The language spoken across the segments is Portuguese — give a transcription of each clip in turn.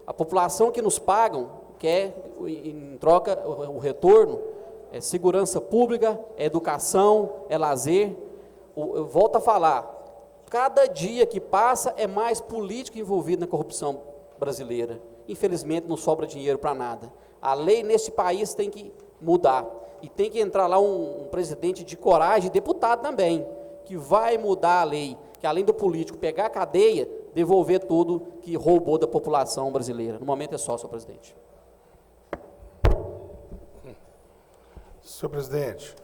A população que nos pagam quer, em troca, o retorno, é segurança pública, é educação, é lazer. Eu volto a falar, cada dia que passa é mais político envolvido na corrupção brasileira. Infelizmente não sobra dinheiro para nada. A lei nesse país tem que mudar. E tem que entrar lá um presidente de coragem, deputado também, que vai mudar a lei, que além do político pegar a cadeia, devolver tudo que roubou da população brasileira. No momento é só, senhor presidente. Senhor presidente,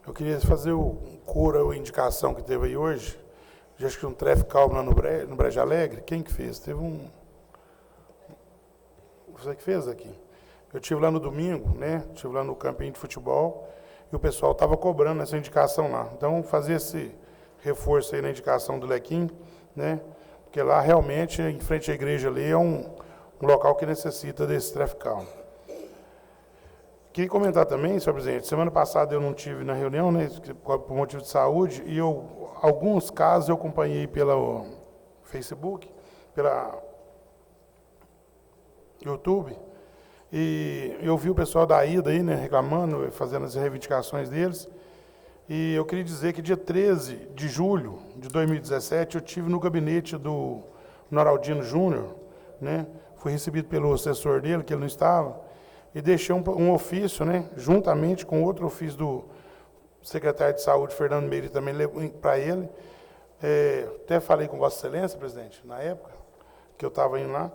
eu queria fazer o cura ou indicação que teve aí hoje, de acho que um traffic calm lá no Brejo Alegre. Quem que fez? Teve um... Você que fez aqui? Eu estive lá no domingo, né? Estive lá no campinho de futebol e o pessoal estava cobrando essa indicação lá. Então, fazer esse reforço aí na indicação do Lequim, né? Porque lá realmente, em frente à igreja ali, é um local que necessita desse traffic calm. Queria comentar também, senhor presidente, semana passada eu não estive na reunião, né, por motivo de saúde, e alguns casos eu acompanhei pelo Facebook, pela YouTube, e eu vi o pessoal da IDA aí, né, reclamando, fazendo as reivindicações deles, e eu queria dizer que dia 13 de julho de 2017 eu estive no gabinete do Noraldino Júnior, né, fui recebido pelo assessor dele, que ele não estava, e deixei um ofício, né, juntamente com outro ofício do secretário de Saúde, Fernando Meire, também para ele. Até falei com Vossa Excelência, presidente, na época, que eu estava indo lá,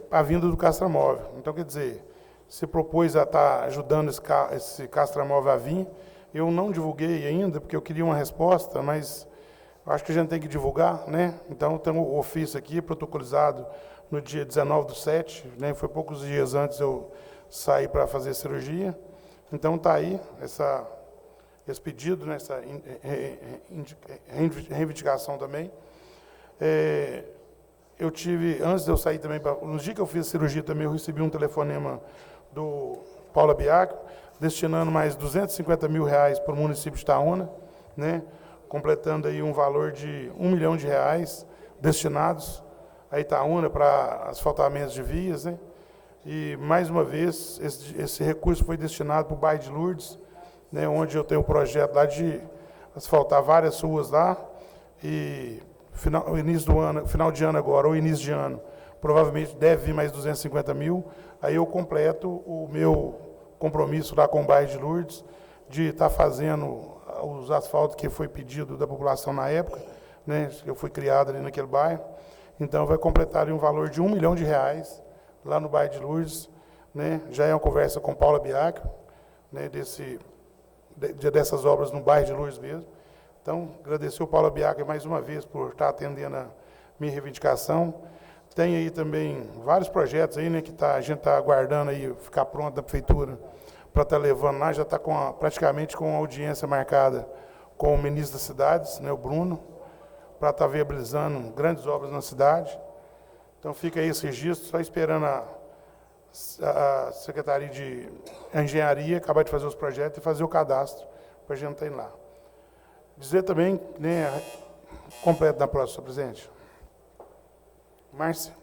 a vinda do castramóvel. Então, quer dizer, se propôs a estar ajudando esse castramóvel a vir. Eu não divulguei ainda, porque eu queria uma resposta, mas acho que a gente tem que divulgar, né? Então, tem o ofício aqui, protocolizado no dia 19/7, né? Foi poucos dias antes eu sair para fazer cirurgia. Então, está aí esse pedido, né? Essa reivindicação também. Eu tive, antes de eu sair também, no dia que eu fiz a cirurgia também, eu recebi um telefonema do Paulo Biaco, destinando mais R$250 mil para o município de Itaúna, né? Completando aí um valor de R$1 milhão destinados a Itaúna para asfaltamentos de vias, né? E, mais uma vez, esse recurso foi destinado para o bairro de Lourdes, né, onde eu tenho um projeto lá de asfaltar várias ruas lá, e final de ano agora, ou início de ano, provavelmente deve vir mais 250 mil, aí eu completo o meu compromisso lá com o bairro de Lourdes, de estar fazendo os asfaltos que foi pedido da população na época, né, eu fui criado ali naquele bairro. Então, vai completar ali um valor de R$1 milhão lá no bairro de Lourdes, né? Já é uma conversa com Paula Biaco, né? Dessas obras no bairro de Lourdes mesmo. Então, agradecer ao Paula Biaco mais uma vez por estar atendendo a minha reivindicação. Tem aí também vários projetos aí, né? Que a gente está aguardando aí ficar pronto da prefeitura para estar levando lá. Já está praticamente com a audiência marcada com o ministro das cidades, né? O Bruno, para estar viabilizando grandes obras na cidade. Então, fica aí esse registro, só esperando a Secretaria de Engenharia acabar de fazer os projetos e fazer o cadastro para a gente estar indo lá. Dizer também, né, completo na próxima, senhor presidente. Márcia.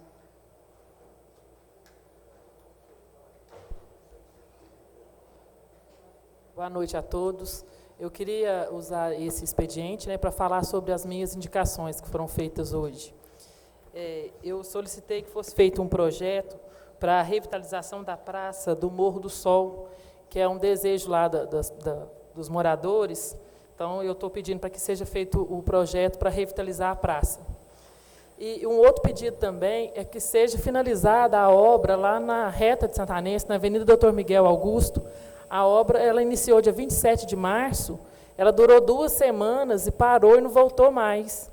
Boa noite a todos. Eu queria usar esse expediente, né, para falar sobre as minhas indicações que foram feitas hoje. Eu solicitei que fosse feito um projeto para a revitalização da praça do Morro do Sol, que é um desejo lá dos moradores. Então, eu estou pedindo para que seja feito o projeto para revitalizar a praça. E um outro pedido também é que seja finalizada a obra lá na reta de Santanense, na Avenida Doutor Miguel Augusto. A obra ela iniciou dia 27 de março, ela durou 2 semanas e parou e não voltou mais.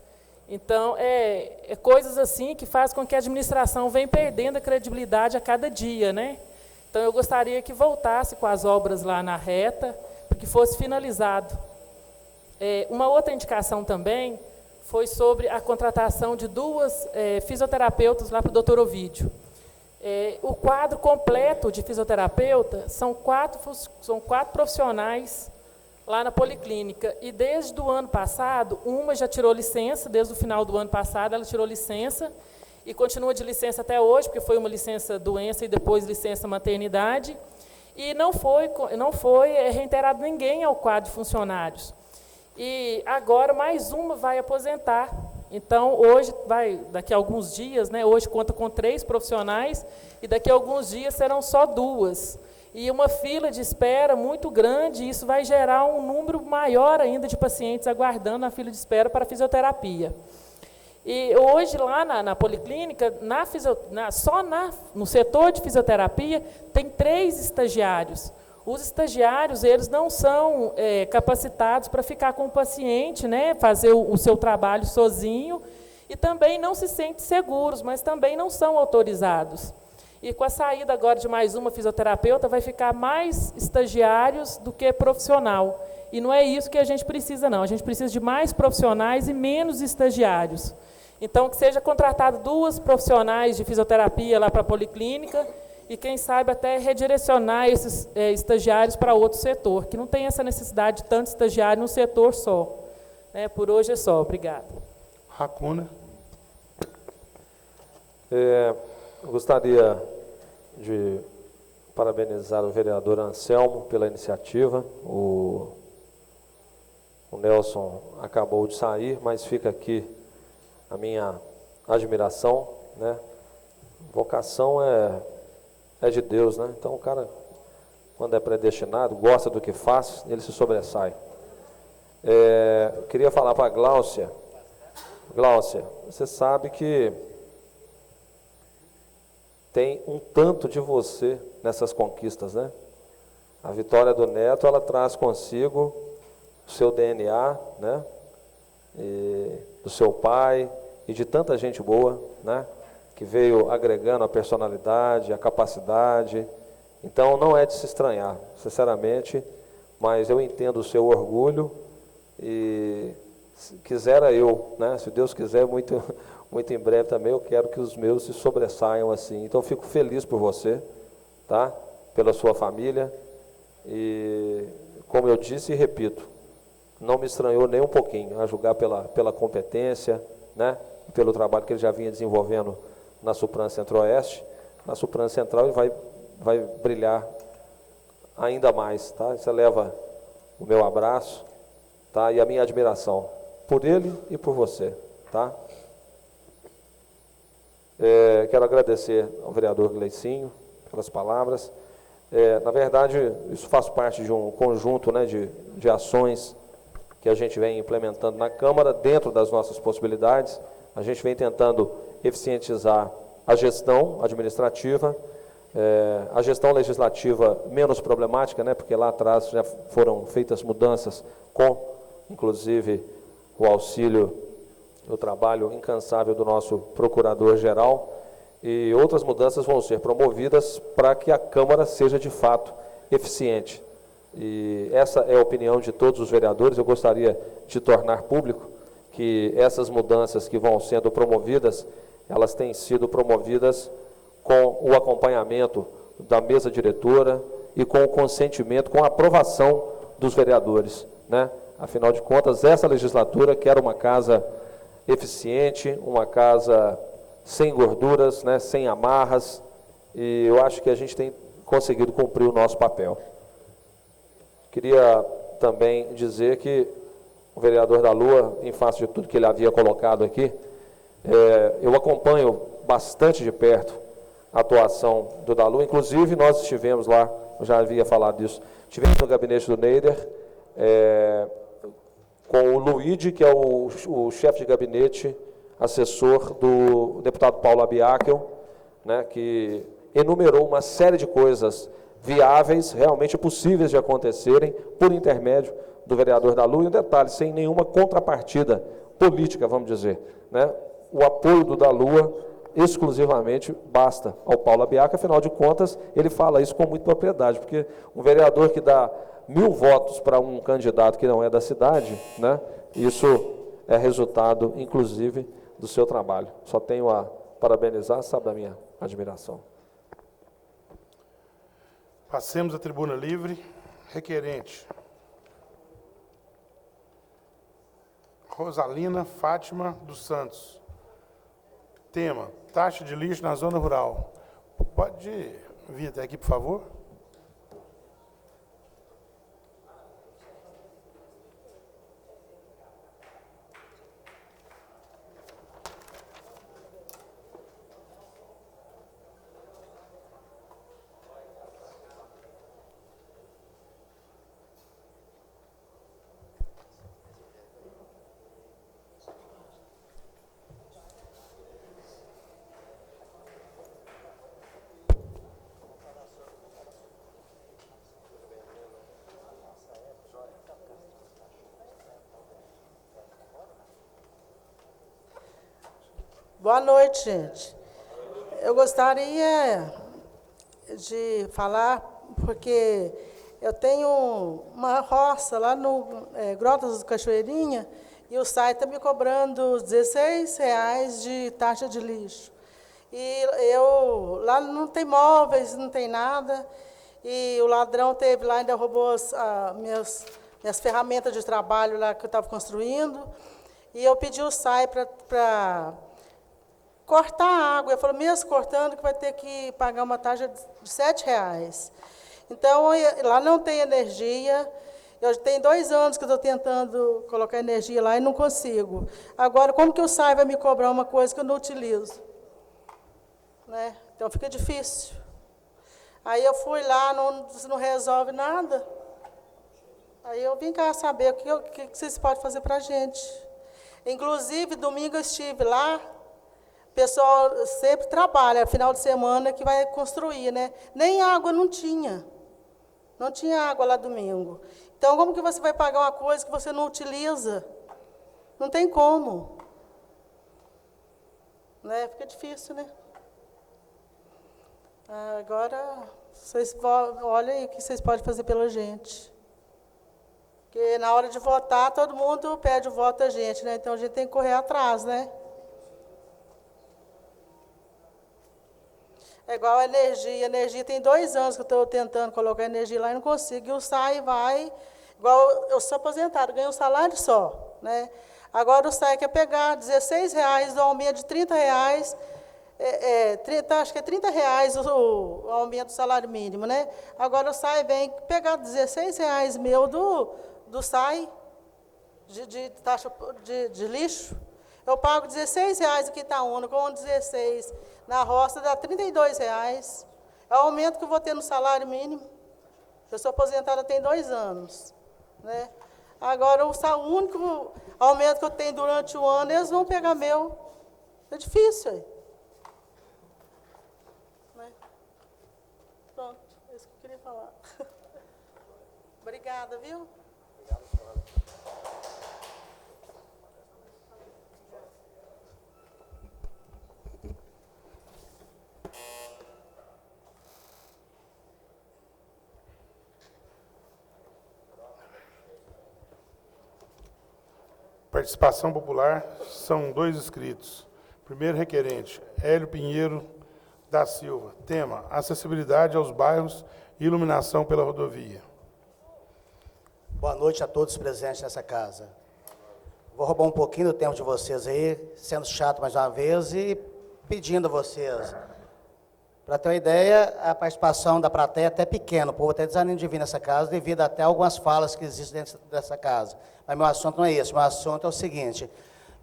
Então, coisas assim que fazem com que a administração venha perdendo a credibilidade a cada dia, né? Então, eu gostaria que voltasse com as obras lá na reta, para que fosse finalizado. Uma outra indicação também foi sobre a contratação de 2 fisioterapeutas lá para o doutor Ovídio. O quadro completo de fisioterapeuta são 4 profissionais lá na Policlínica. E desde o ano passado, uma já tirou licença, desde o final do ano passado ela tirou licença, e continua de licença até hoje, porque foi uma licença doença e depois licença maternidade, e não foi reintegrado ninguém ao quadro de funcionários. E agora mais uma vai aposentar. Então, hoje, daqui a alguns dias, né, hoje conta com 3 profissionais, e daqui a alguns dias serão só 2. E uma fila de espera muito grande, e isso vai gerar um número maior ainda de pacientes aguardando na fila de espera para fisioterapia. E hoje, lá na policlínica, no setor de fisioterapia, tem 3 estagiários. Os estagiários, eles não são capacitados para ficar com o paciente, né, fazer o seu trabalho sozinho, e também não se sentem seguros, mas também não são autorizados. E com a saída agora de mais uma fisioterapeuta, vai ficar mais estagiários do que profissional. E não é isso que a gente precisa, não. A gente precisa de mais profissionais e menos estagiários. Então, que seja contratado 2 profissionais de fisioterapia lá para a policlínica, e quem sabe até redirecionar esses estagiários para outro setor, que não tem essa necessidade de tanto estagiário num setor só. Por hoje é só. Obrigada. Racuna. Eu gostaria de parabenizar o vereador Anselmo pela iniciativa. O Nelson acabou de sair, mas fica aqui a minha admiração, né? Vocação é de Deus, né? Então o cara, quando é predestinado, gosta do que faz, ele se sobressai. Eu queria falar para a Gláucia. Gláucia, você sabe que tem um tanto de você nessas conquistas, né? A vitória do Neto, ela traz consigo o seu DNA, né? Do seu pai e de tanta gente boa, né? Que veio agregando a personalidade, a capacidade. Então, não é de se estranhar, sinceramente, mas eu entendo o seu orgulho e, se quisera eu, né? Se Deus quiser, muito, muito em breve também, eu quero que os meus se sobressaiam assim. Então, eu fico feliz por você, tá? Pela sua família e, como eu disse e repito, não me estranhou nem um pouquinho, a julgar pela competência, né? Pelo trabalho que ele já vinha desenvolvendo na Supran Centro-Oeste. Na Supran Central ele vai brilhar ainda mais, tá? Você leva o meu abraço, tá? E a minha admiração por ele e por você, tá? Quero agradecer ao vereador Gleicinho pelas palavras. Na verdade, isso faz parte de um conjunto, né, de ações que a gente vem implementando na Câmara, dentro das nossas possibilidades. A gente vem tentando eficientizar a gestão administrativa, a gestão legislativa menos problemática, né, porque lá atrás já foram feitas mudanças com, inclusive, o auxílio, o trabalho incansável do nosso procurador-geral, e outras mudanças vão ser promovidas para que a Câmara seja, de fato, eficiente. E essa é a opinião de todos os vereadores. Eu gostaria de tornar público que essas mudanças que vão sendo promovidas, elas têm sido promovidas com o acompanhamento da mesa diretora e com o consentimento, com a aprovação dos vereadores, né? Afinal de contas, essa legislatura quer uma casa eficiente, uma casa sem gorduras, né, sem amarras, e eu acho que a gente tem conseguido cumprir o nosso papel. Queria também dizer que o vereador da Lua, em face de tudo que ele havia colocado aqui, eu acompanho bastante de perto a atuação do da Lua. Inclusive, nós estivemos lá, eu já havia falado disso, estivemos no gabinete do Neider, com o Luigi, que é o chefe de gabinete, assessor do deputado Paulo Abiakel, né, que enumerou uma série de coisas viáveis, realmente possíveis de acontecerem, por intermédio do vereador da Lua, e um detalhe, sem nenhuma contrapartida política, vamos dizer, né? O apoio do da Lua exclusivamente basta ao Paulo Abiakel. Afinal de contas, ele fala isso com muita propriedade, porque um vereador que dá 1000 votos para um candidato que não é da cidade, né? Isso é resultado, inclusive, do seu trabalho. Só tenho a parabenizar, sabe, da minha admiração. Passemos à tribuna livre. Requerente. Rosalina Fátima dos Santos. Tema: taxa de lixo na zona rural. Pode vir até aqui, por favor? Boa noite, gente. Eu gostaria de falar, porque eu tenho uma roça lá no Grotas do Cachoeirinha, e o SAI está me cobrando R$16 de taxa de lixo. E lá não tem móveis, não tem nada, e o ladrão teve lá, ainda roubou minhas ferramentas de trabalho lá que eu estava construindo, e eu pedi o SAI para cortar a água. Ele falou, mesmo cortando, que vai ter que pagar uma taxa de R$7. Então, lá não tem energia. Eu tenho 2 anos que estou tentando colocar energia lá e não consigo. Agora, como que o SAI vai me cobrar uma coisa que eu não utilizo? Né? Então, fica difícil. Aí eu fui lá, não resolve nada. Aí eu vim cá saber o que vocês podem fazer para a gente. Inclusive, domingo eu estive lá. O pessoal sempre trabalha, final de semana que vai construir, né? Nem água não tinha. Não tinha água lá domingo. Então, como que você vai pagar uma coisa que você não utiliza? Não tem como. Né? Fica difícil, né? Agora, vocês olhem aí o que vocês podem fazer pela gente. Porque na hora de votar, todo mundo pede o voto da gente, né? Então, a gente tem que correr atrás, né? É igual a energia. A energia tem 2 anos que eu estou tentando colocar energia lá e não consigo. E o SAI vai, igual eu sou aposentado, ganho um salário só. Né? Agora o SAI quer pegar R$16, do aumento de R$30, acho que é R$30 o aumento do salário mínimo. Né? Agora o SAI vem pegar R$16 meu do SAI, de taxa de lixo. Eu pago R$16 aqui em Itaúna, com 16 na roça dá R$32. É o aumento que eu vou ter no salário mínimo. Eu sou aposentada tem 2 anos. Né? Agora, o único aumento que eu tenho durante o ano, eles vão pegar meu. É difícil aí. Né? Pronto, é isso que eu queria falar. Obrigada, viu? Participação popular, são 2 inscritos. Primeiro requerente, Hélio Pinheiro da Silva. Tema, acessibilidade aos bairros e iluminação pela rodovia. Boa noite a todos presentes nessa casa. Vou roubar um pouquinho do tempo de vocês aí, sendo chato mais uma vez e pedindo a vocês. Para ter uma ideia, a participação da plateia é até pequena, o povo até desanima de vir nessa casa, devido até a algumas falas que existem dentro dessa casa. Mas meu assunto não é esse, meu assunto é o seguinte: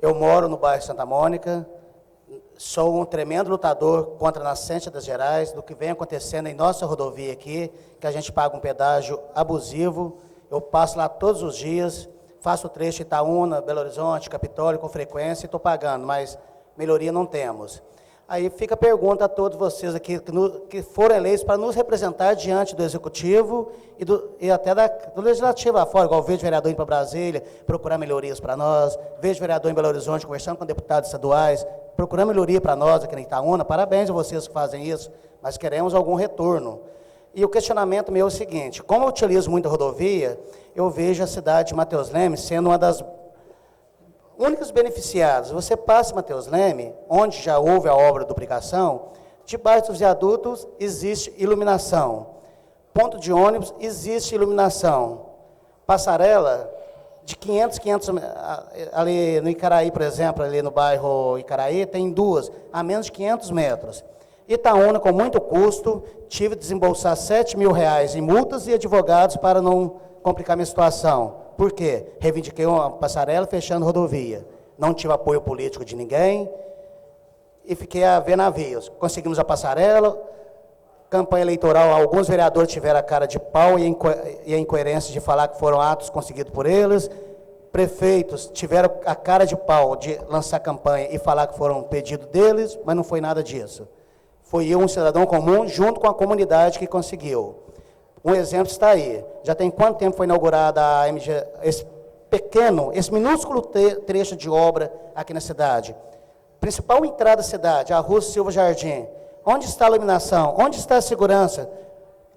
eu moro no bairro Santa Mônica, sou um tremendo lutador contra a nascente das Gerais, do que vem acontecendo em nossa rodovia aqui, que a gente paga um pedágio abusivo. Eu passo lá todos os dias, faço o trecho Itaúna, Belo Horizonte, Capitólio com frequência e estou pagando, mas melhoria não temos. Aí fica a pergunta a todos vocês aqui que foram eleitos para nos representar diante do Executivo e até do Legislativo lá fora, igual vejo o vereador indo para Brasília, procurar melhorias para nós, vejo o vereador em Belo Horizonte conversando com deputados estaduais, procurando melhoria para nós aqui na Itaúna. Parabéns a vocês que fazem isso, mas queremos algum retorno. E o questionamento meu é o seguinte: como eu utilizo muito a rodovia, eu vejo a cidade de Mateus Leme sendo uma das únicos beneficiados. Você passa em Mateus Leme, onde já houve a obra de duplicação, debaixo dos viadutos existe iluminação. Ponto de ônibus existe iluminação. Passarela de 500, ali no Icaraí, por exemplo, ali no bairro Icaraí, tem duas, a menos de 500 metros. Itaúna, com muito custo, tive de desembolsar R$7.000 em multas e advogados para não complicar minha situação. Por quê? Reivindiquei uma passarela fechando rodovia. Não tive apoio político de ninguém e fiquei a ver navios. Conseguimos a passarela, campanha eleitoral, alguns vereadores tiveram a cara de pau e a incoerência de falar que foram atos conseguidos por eles. Prefeitos tiveram a cara de pau de lançar campanha e falar que foram pedido deles, mas não foi nada disso. Foi eu, um cidadão comum, junto com a comunidade que conseguiu. Um exemplo está aí. Já tem quanto tempo foi inaugurada a MG, esse minúsculo trecho de obra aqui na cidade? Principal entrada da cidade, a Rua Silva Jardim. Onde está a iluminação? Onde está a segurança?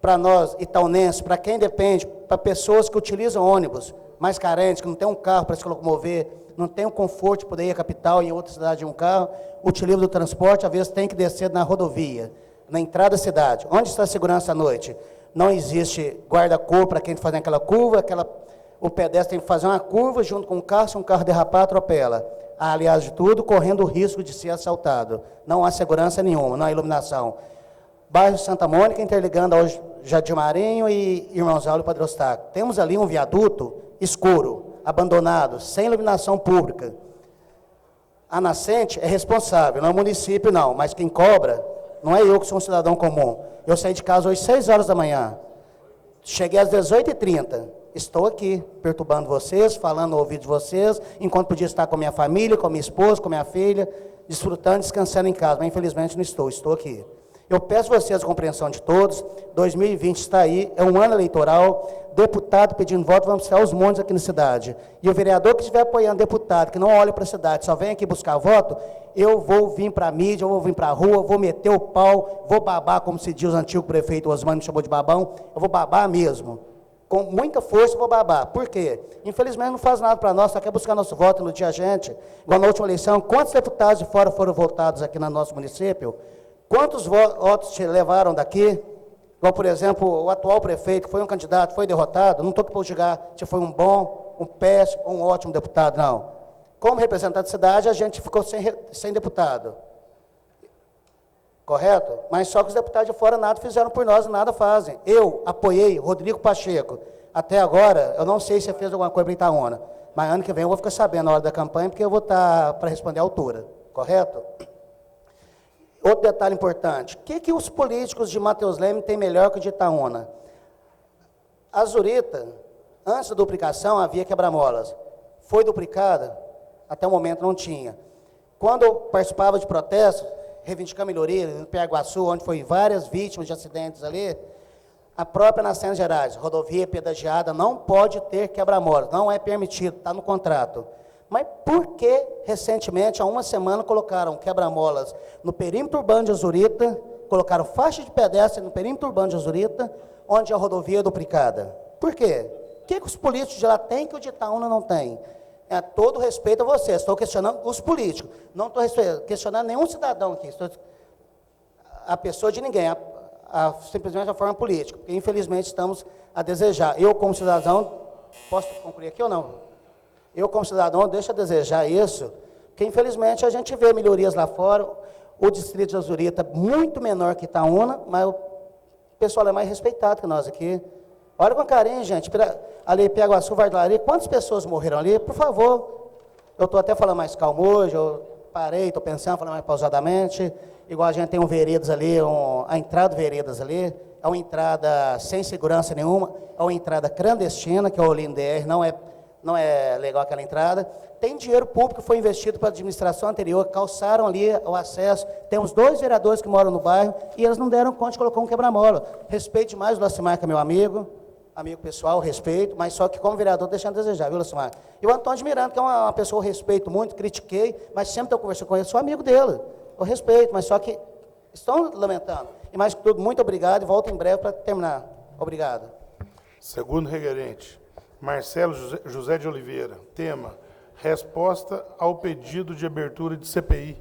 Para nós, itaunenses, para quem depende, para pessoas que utilizam ônibus, mais carentes, que não tem um carro para se locomover, não tem o conforto de poder ir à capital e em outra cidade de um carro, utilizam do transporte, às vezes tem que descer na rodovia, na entrada da cidade. Onde está a segurança à noite? Não existe guarda-cor para quem está fazendo aquela curva, o pedestre tem que fazer uma curva junto com o carro, se um carro derrapar, atropela. Aliás de tudo, correndo o risco de ser assaltado. Não há segurança nenhuma, não há iluminação. Bairro Santa Mônica, interligando ao Jardim Marinho e Irmãos Áureo e Padre Eustáquio. Temos ali um viaduto escuro, abandonado, sem iluminação pública. A nascente é responsável, não é o município não, mas quem cobra não é eu que sou um cidadão comum. Eu saí de casa hoje às 6 horas da manhã, cheguei às 18h30, estou aqui perturbando vocês, falando no ouvido de vocês, enquanto podia estar com a minha família, com a minha esposa, com a minha filha, desfrutando, descansando em casa, mas infelizmente não estou aqui. Eu peço a vocês a compreensão de todos, 2020 está aí, é um ano eleitoral, deputado pedindo voto, vamos tirar os montes aqui na cidade. E o vereador que estiver apoiando deputado, que não olha para a cidade, só vem aqui buscar voto, eu vou vir para a mídia, eu vou vir para a rua, vou meter o pau, vou babar, como se diz o antigo prefeito Osmano, me chamou de babão, eu vou babar mesmo. Com muita força eu vou babar. Por quê? Infelizmente não faz nada para nós, só quer buscar nosso voto, iludir a gente. Igual na última eleição, quantos deputados de fora foram votados aqui no nosso município? Quantos votos te levaram daqui? Igual, por exemplo, o atual prefeito, que foi um candidato, foi derrotado, não estou aqui para julgar se foi um bom, um péssimo ou um ótimo deputado, não. Como representante da cidade, a gente ficou sem deputado. Correto? Mas só que os deputados de fora nada fizeram por nós e nada fazem. Eu apoiei Rodrigo Pacheco. Até agora, eu não sei se fez alguma coisa para Itaúna, mas ano que vem eu vou ficar sabendo na hora da campanha, porque eu vou estar para responder à altura. Correto? Outro detalhe importante. O que os políticos de Matheus Leme têm melhor que o de Itaúna? A Zurita, antes da duplicação, havia quebra-molas. Foi duplicada? Até o momento não tinha. Quando eu participava de protestos, reivindicando melhoria, no Piaguaçu, onde foi várias vítimas de acidentes ali, a própria Nascentes Gerais, rodovia pedagiada, não pode ter quebra-molas, não é permitido, está no contrato. Mas por que, recentemente, há uma semana, colocaram quebra-molas no perímetro urbano de Azurita, colocaram faixa de pedestre no perímetro urbano de Azurita, onde a rodovia é duplicada? Por quê? O que os políticos de lá têm que o de Itaúna não tem? É todo respeito a vocês, estou questionando os políticos, não estou questionando nenhum cidadão aqui, estou a pessoa de ninguém, simplesmente a forma política, porque infelizmente estamos a desejar. Eu, como cidadão, posso concluir aqui ou não? Eu, como cidadão, deixo a desejar isso, porque, infelizmente, a gente vê melhorias lá fora, o distrito de Azurita muito menor que Itaúna, mas o pessoal é mais respeitado que nós aqui. Olha com carinho, gente, ali Piaguaçu, Vardalari, quantas pessoas morreram ali? Por favor, eu estou até falando mais calmo hoje, eu parei, estou pensando, falando mais pausadamente, igual a gente tem um Veredas ali, a entrada do Veredas ali, é uma entrada sem segurança nenhuma, é uma entrada clandestina, que é o Olinda não é legal aquela entrada. Tem dinheiro público que foi investido para a administração anterior, calçaram ali o acesso. Temos 2 vereadores que moram no bairro e eles não deram conta de colocar um quebra-mola. Respeito demais o Lacimar, que é meu amigo pessoal, respeito, mas só que como vereador deixando a desejar, viu, Lacimar? E o Antônio Miranda, que é uma pessoa que eu respeito muito, critiquei, mas sempre estou conversando com ele, sou amigo dele. Eu respeito, mas só que estão lamentando. E mais que tudo, muito obrigado e volto em breve para terminar. Obrigado. Segundo requerente. Marcelo José de Oliveira. Tema: resposta ao pedido de abertura de CPI.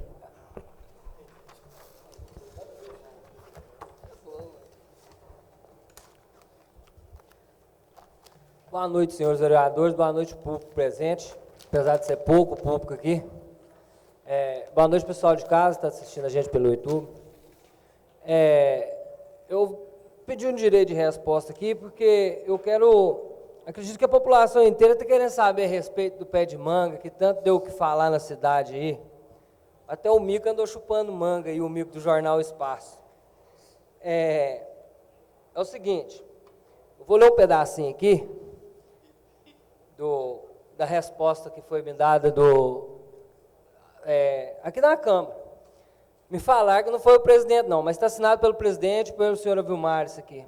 Boa noite, senhores vereadores, boa noite, público presente, apesar de ser pouco público aqui. Boa noite, pessoal de casa que está assistindo a gente pelo YouTube. Eu pedi um direito de resposta aqui, porque acredito que a população inteira está querendo saber a respeito do pé de manga, que tanto deu o que falar na cidade aí. Até o Mico andou chupando manga e o Mico do jornal Espaço. É o seguinte, eu vou ler um pedacinho aqui da resposta que foi me dada aqui na Câmara. Me falaram que não foi o presidente não, mas está assinado pelo presidente e pelo senhor Vilmar isso aqui.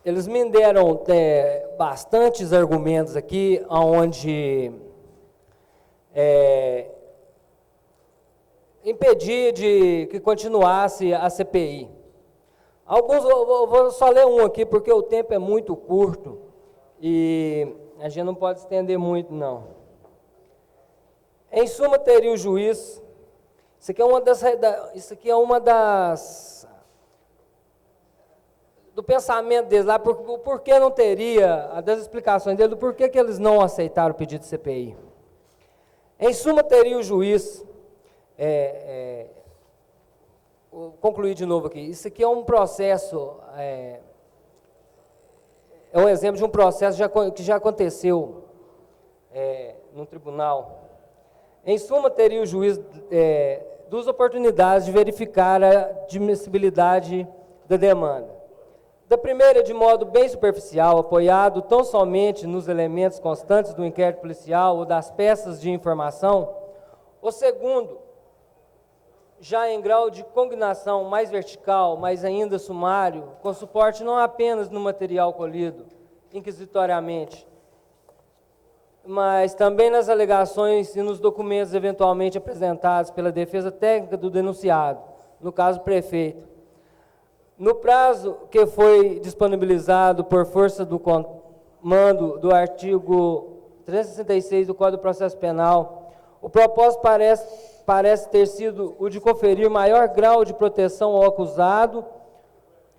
Eles me deram bastantes argumentos aqui, onde impedir de que continuasse a CPI. Alguns, eu vou só ler um aqui, porque o tempo é muito curto e a gente não pode estender muito, não. Em suma, teria o juiz, isso aqui é uma das do pensamento deles lá, por que não teria, das explicações deles, do porquê que eles não aceitaram o pedido de CPI. Em suma, teria o juiz, vou concluir de novo aqui, isso aqui é um processo, é um exemplo de um processo que já aconteceu no tribunal. Em suma, teria o juiz duas oportunidades de verificar a admissibilidade da demanda. Da primeira, de modo bem superficial, apoiado tão somente nos elementos constantes do inquérito policial ou das peças de informação. O segundo, já em grau de cognação mais vertical, mas ainda sumário, com suporte não apenas no material colhido inquisitoriamente, mas também nas alegações e nos documentos eventualmente apresentados pela defesa técnica do denunciado, no caso prefeito. No prazo que foi disponibilizado por força do comando do artigo 366 do Código de Processo Penal, o propósito parece ter sido o de conferir maior grau de proteção ao acusado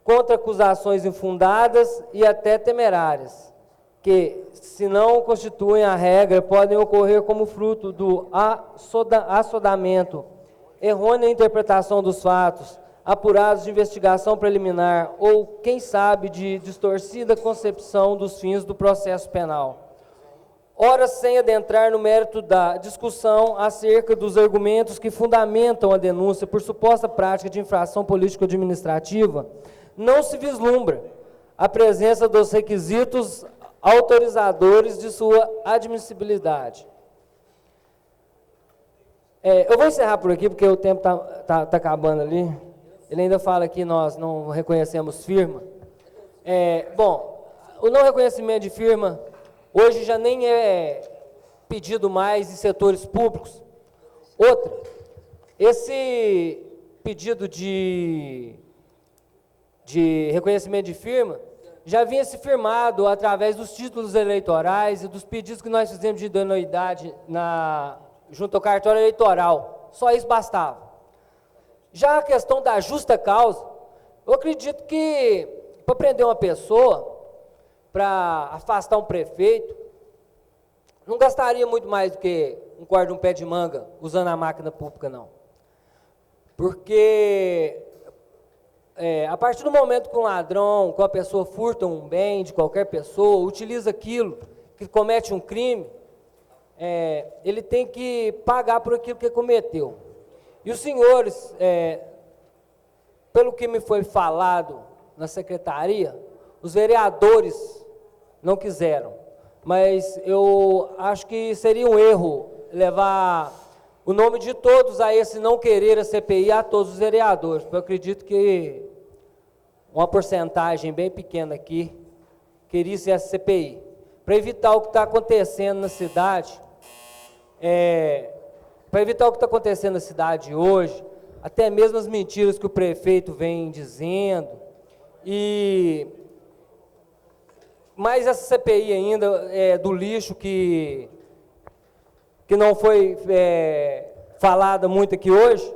contra acusações infundadas e até temerárias, que, se não constituem a regra, podem ocorrer como fruto do assodamento, errônea interpretação dos fatos, apurados de investigação preliminar ou, quem sabe, de distorcida concepção dos fins do processo penal. Ora, sem adentrar no mérito da discussão acerca dos argumentos que fundamentam a denúncia por suposta prática de infração político-administrativa, não se vislumbra a presença dos requisitos autorizadores de sua admissibilidade. Eu vou encerrar por aqui, porque o tempo tá acabando ali. Ele ainda fala que nós não reconhecemos firma. Bom, o não reconhecimento de firma hoje já nem é pedido mais em setores públicos. Outra, esse pedido de reconhecimento de firma já vinha se firmado através dos títulos eleitorais e dos pedidos que nós fizemos de idoneidade junto ao cartório eleitoral. Só isso bastava. Já a questão da justa causa, eu acredito que para prender uma pessoa, para afastar um prefeito, não gastaria muito mais do que um quarto de um pé de manga usando a máquina pública, não. Porque a partir do momento que um ladrão, que uma pessoa furta um bem de qualquer pessoa, utiliza aquilo, que comete um crime, ele tem que pagar por aquilo que cometeu. E os senhores, pelo que me foi falado na secretaria, os vereadores não quiseram. Mas eu acho que seria um erro levar o nome de todos a esse não querer a CPI a todos os vereadores. Eu acredito que uma porcentagem bem pequena aqui queria ser a CPI. Para evitar o que está acontecendo na cidade, Para evitar o que está acontecendo na cidade hoje, até mesmo as mentiras que o prefeito vem dizendo, mais essa CPI ainda do lixo que não foi falada muito aqui hoje,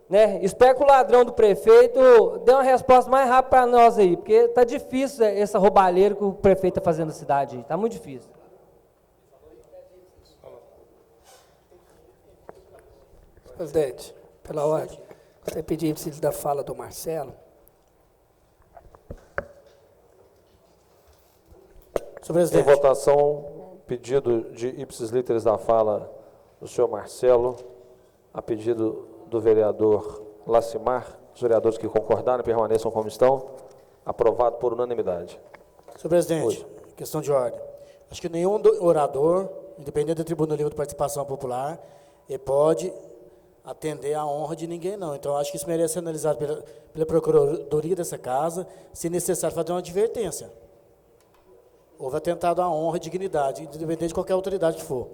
né? Espero que o ladrão do prefeito dê uma resposta mais rápida para nós aí, porque está difícil essa roubalheira que o prefeito está fazendo na cidade, está muito difícil. Presidente, pela ordem, você pediu da fala do Marcelo. Senhor Em presidente, votação, pedido de ipsis literis da fala do senhor Marcelo, a pedido do vereador Lacimar. Os vereadores que concordarem permaneçam como estão. Aprovado por unanimidade. senhor presidente, questão de ordem. Acho que nenhum orador, independente da Tribuna Livre de Participação Popular, ele pode atender à honra de ninguém, não. Então, acho que isso merece ser analisado pela Procuradoria dessa casa, se necessário fazer uma advertência. Houve atentado à honra e dignidade, independente de qualquer autoridade que for.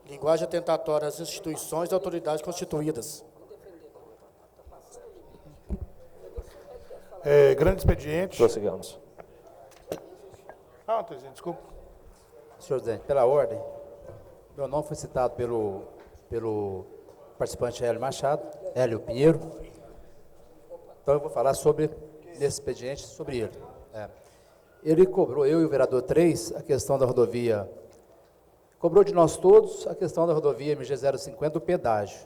Linguagem atentatória às instituições e autoridades constituídas. Grande expediente. Prosseguimos. Presidente, desculpa. Senhor presidente, pela ordem, meu nome foi citado pelo participante Hélio Machado, Hélio Pinheiro. Então eu vou falar nesse expediente, sobre ele. Ele cobrou, eu e o vereador 3, a questão da rodovia, cobrou de nós todos a questão da rodovia MG 050, o pedágio.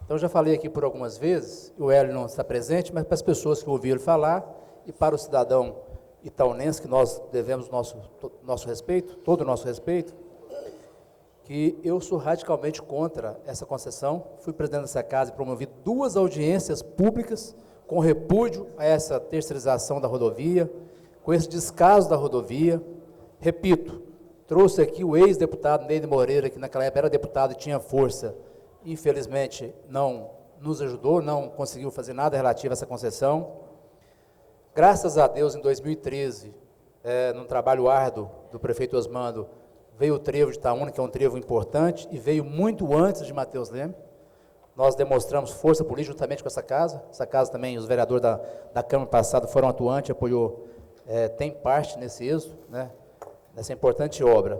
Então, já falei aqui por algumas vezes, o Hélio não está presente, mas para as pessoas que ouviram falar e para o cidadão itaunense, que nós devemos nosso respeito, todo o nosso respeito, que eu sou radicalmente contra essa concessão. Fui presidente dessa casa e promovi 2 audiências públicas com repúdio a essa terceirização da rodovia, com esse descaso da rodovia. Repito, trouxe aqui o ex-deputado Neide Moreira, que naquela época era deputado e tinha força, infelizmente não nos ajudou, não conseguiu fazer nada relativo a essa concessão. Graças a Deus, em 2013, num trabalho árduo do prefeito Osmando, veio o trevo de Itaúna, que é um trevo importante, e veio muito antes de Matheus Leme. Nós demonstramos força política juntamente com essa casa também, os vereadores da Câmara passada foram atuantes, apoiou, tem parte nesse êxito, né, nessa importante obra.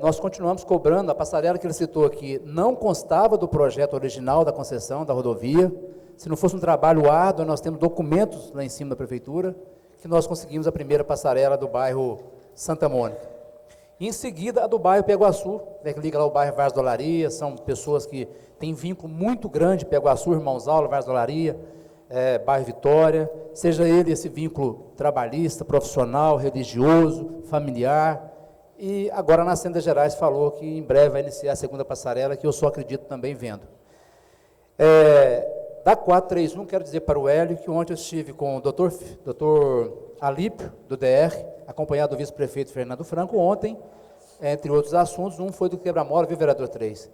Nós continuamos cobrando, a passarela que ele citou aqui não constava do projeto original da concessão da rodovia. Se não fosse um trabalho árduo, nós temos documentos lá em cima da prefeitura, que nós conseguimos a primeira passarela do bairro Santa Mônica. E em seguida, a do bairro Peguaçu, né, que liga lá o bairro Várzea da Olaria, são pessoas que têm vínculo muito grande, Peguaçu, Irmãos Aula, Várzea da Olaria, bairro Vitória, seja ele esse vínculo trabalhista, profissional, religioso, familiar. E agora na Assembleia Gerais falou que em breve vai iniciar a segunda passarela, que eu só acredito também vendo. Da 431, quero dizer para o Hélio que ontem eu estive com o doutor Alípio, do DR, acompanhado do vice-prefeito Fernando Franco. Ontem, entre outros assuntos, um foi do quebra-mola, viu, vereador 3?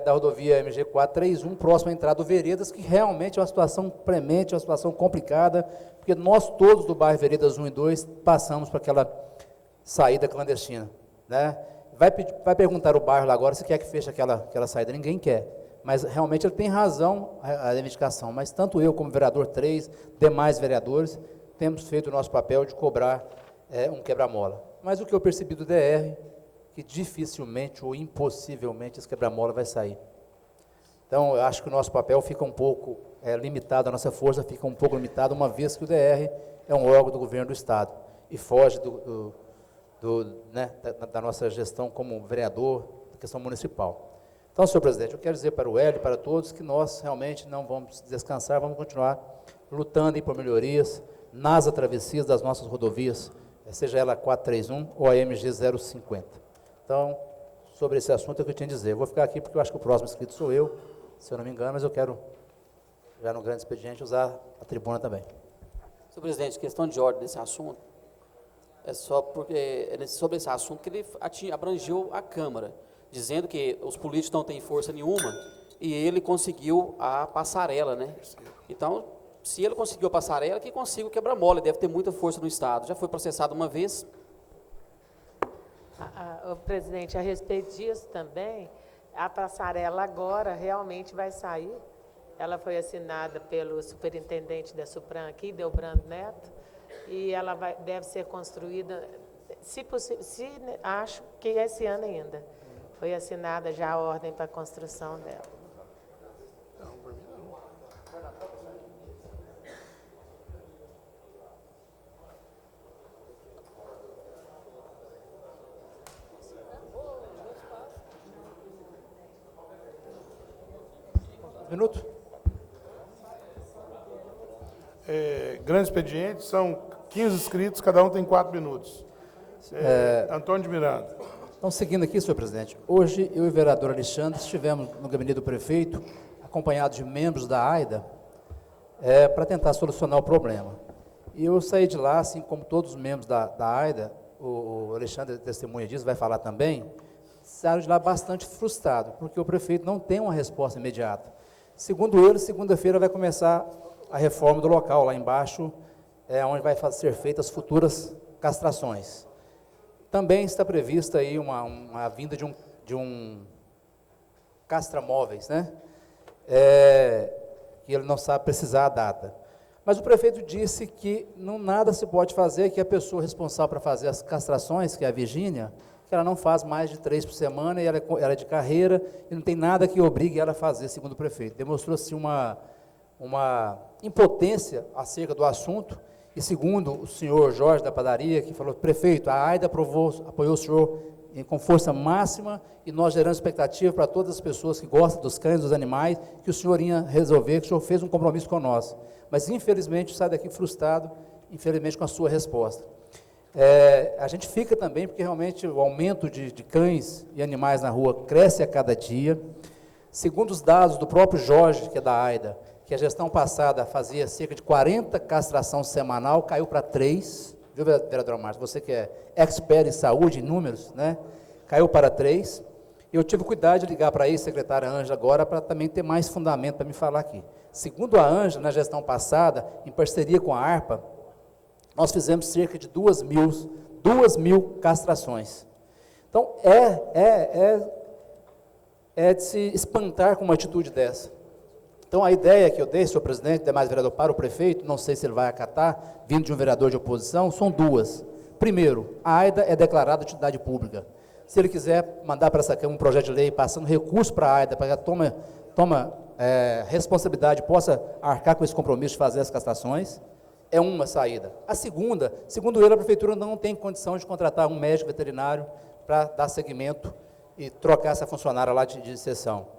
Da rodovia MG 431, próximo à entrada do Veredas, que realmente é uma situação premente, uma situação complicada, porque nós todos do bairro Veredas 1 e 2 passamos por aquela saída clandestina, né? Vai perguntar o bairro lá agora se quer que feche aquela saída, ninguém quer. Mas realmente ele tem razão a reivindicação, mas tanto eu como vereador 3, demais vereadores, temos feito o nosso papel de cobrar um quebra-mola. Mas o que eu percebi do DR, que dificilmente ou impossivelmente esse quebra-mola vai sair. Então, eu acho que o nosso papel fica um pouco limitado, a nossa força fica um pouco limitada, uma vez que o DR é um órgão do governo do Estado e foge da nossa gestão como vereador, da questão municipal. Então, senhor presidente, eu quero dizer para o Hélio e para todos que nós realmente não vamos descansar, vamos continuar lutando por melhorias nas travessias das nossas rodovias, seja ela 431 ou a MG 050. Então, sobre esse assunto é o que eu tinha a dizer. Eu vou ficar aqui porque eu acho que o próximo inscrito sou eu, se eu não me engano, mas eu quero, já no grande expediente, usar a tribuna também. Senhor presidente, questão de ordem desse assunto, é só porque sobre esse assunto que ele abrangeu a Câmara. dizendo que os políticos não têm força nenhuma, e ele conseguiu a passarela, né? Então, se ele conseguiu a passarela, que consiga o quebra-mola, deve ter muita força no Estado. Já foi processado uma vez. Presidente, a respeito disso também, a passarela agora realmente vai sair. Ela foi assinada pelo superintendente da Supran aqui, Delbrando Neto, e ela deve ser construída, se possível, acho que esse ano ainda. Foi assinada já a ordem para a construção dela. Minuto. Grande expediente, são 15 inscritos, cada um tem 4 minutos. Antônio de Miranda. Então, seguindo aqui, senhor presidente, hoje eu e o vereador Alexandre estivemos no gabinete do prefeito, acompanhados de membros da AIDA, para tentar solucionar o problema. E eu saí de lá, assim como todos os membros da AIDA, o Alexandre testemunha disso, vai falar também, saíram de lá bastante frustrados, porque o prefeito não tem uma resposta imediata. Segundo ele, segunda-feira vai começar a reforma do local, lá embaixo, onde vai ser feitas as futuras castrações. Também está prevista aí uma vinda de um castramóveis, né? Que ele não sabe precisar a data. Mas o prefeito disse que nada se pode fazer, que a pessoa responsável para fazer as castrações, que é a Virgínia, que ela não faz mais de 3 por semana, e ela é de carreira, e não tem nada que obrigue ela a fazer, segundo o prefeito. Demonstrou-se uma impotência acerca do assunto, e segundo o senhor Jorge da padaria, que falou, prefeito, a AIDA apoiou o senhor com força máxima, e nós geramos expectativa para todas as pessoas que gostam dos cães, dos animais, que o senhor ia resolver, que o senhor fez um compromisso com nós. Mas, infelizmente, sai daqui frustrado, infelizmente, com a sua resposta. A gente fica também, porque realmente o aumento de cães e animais na rua cresce a cada dia. Segundo os dados do próprio Jorge, que é da AIDA, que a gestão passada fazia cerca de 40 castração semanal, caiu para 3, viu, vereador Márcio? Você que é expert em saúde, em números, né? Caiu para 3. Eu tive cuidado de ligar para a ex-secretária Ângela agora, para também ter mais fundamento para me falar aqui. Segundo a Ângela, na gestão passada, em parceria com a ARPA, nós fizemos cerca de 2.000 castrações. Então, é de se espantar com uma atitude dessa. Então, a ideia que eu dei, senhor presidente, demais vereador, para o prefeito, não sei se ele vai acatar, vindo de um vereador de oposição, são duas. Primeiro, a AIDA é declarada utilidade pública. Se ele quiser mandar para essa Câmara um projeto de lei passando recurso para a AIDA, para que ela tome responsabilidade, possa arcar com esse compromisso de fazer as castrações, é uma saída. A segunda, segundo ele, a prefeitura não tem condição de contratar um médico veterinário para dar seguimento e trocar essa funcionária lá de sessão.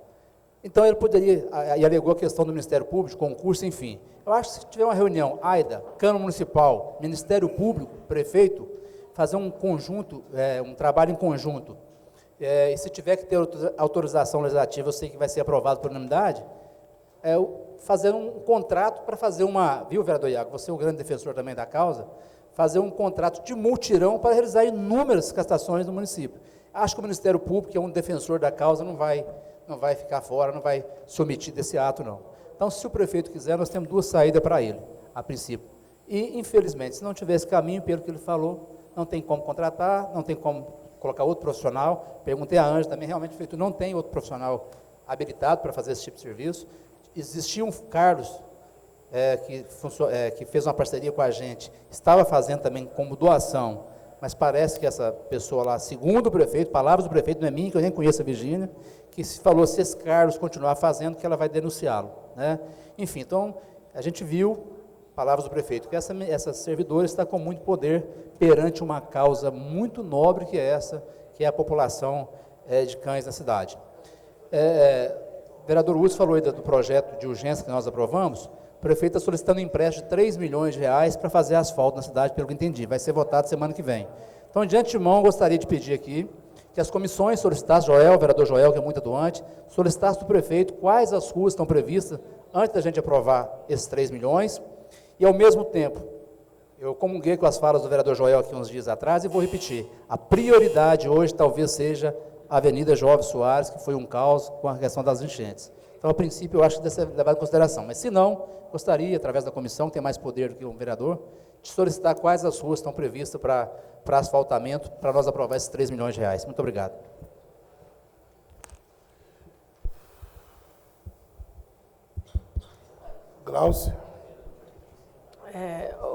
Então, ele poderia, e alegou a questão do Ministério Público, concurso, enfim. Eu acho que se tiver uma reunião, AIDA, Câmara Municipal, Ministério Público, Prefeito, fazer um conjunto, um trabalho em conjunto, e se tiver que ter autorização legislativa, eu sei que vai ser aprovado por unanimidade, fazer um contrato para fazer viu, vereador Iago, você é o grande defensor também da causa, fazer um contrato de multirão para realizar inúmeras castrações no município. Acho que o Ministério Público, que é um defensor da causa, não vai ficar fora, não vai se omitir desse ato, não. Então, se o prefeito quiser, nós temos 2 saídas para ele, a princípio. E, infelizmente, se não tiver esse caminho, pelo que ele falou, não tem como contratar, não tem como colocar outro profissional. Perguntei a Ângela também, realmente, o prefeito não tem outro profissional habilitado para fazer esse tipo de serviço. Existia um Carlos, que fez uma parceria com a gente, estava fazendo também como doação, mas parece que essa pessoa lá, segundo o prefeito, palavras do prefeito, não é minha, que eu nem conheço a Virgínia, que se falou, se esse Carlos continuar fazendo, que ela vai denunciá-lo, né? Enfim, então, a gente viu, palavras do prefeito, que essa servidora está com muito poder perante uma causa muito nobre que é essa, que é a população de cães na cidade. O vereador Urso falou aí do projeto de urgência que nós aprovamos, o prefeito está solicitando um empréstimo de 3 milhões de reais para fazer asfalto na cidade, pelo que entendi, vai ser votado semana que vem. Então, de antemão, eu gostaria de pedir aqui que as comissões solicitassem, o vereador Joel, que é muito atuante, solicitasse do prefeito quais as ruas estão previstas antes da gente aprovar esses 3 milhões, e ao mesmo tempo, eu comunguei com as falas do vereador Joel aqui uns dias atrás e vou repetir, a prioridade hoje talvez seja a Avenida Jovem Soares, que foi um caos com a questão das enchentes. Então, a princípio, eu acho que deve ser levado em consideração. Mas, se não, gostaria, através da comissão, que tem mais poder do que um vereador, de solicitar quais as ruas estão previstas para asfaltamento, para nós aprovar esses 3 milhões de reais. Muito obrigado. Glaucio.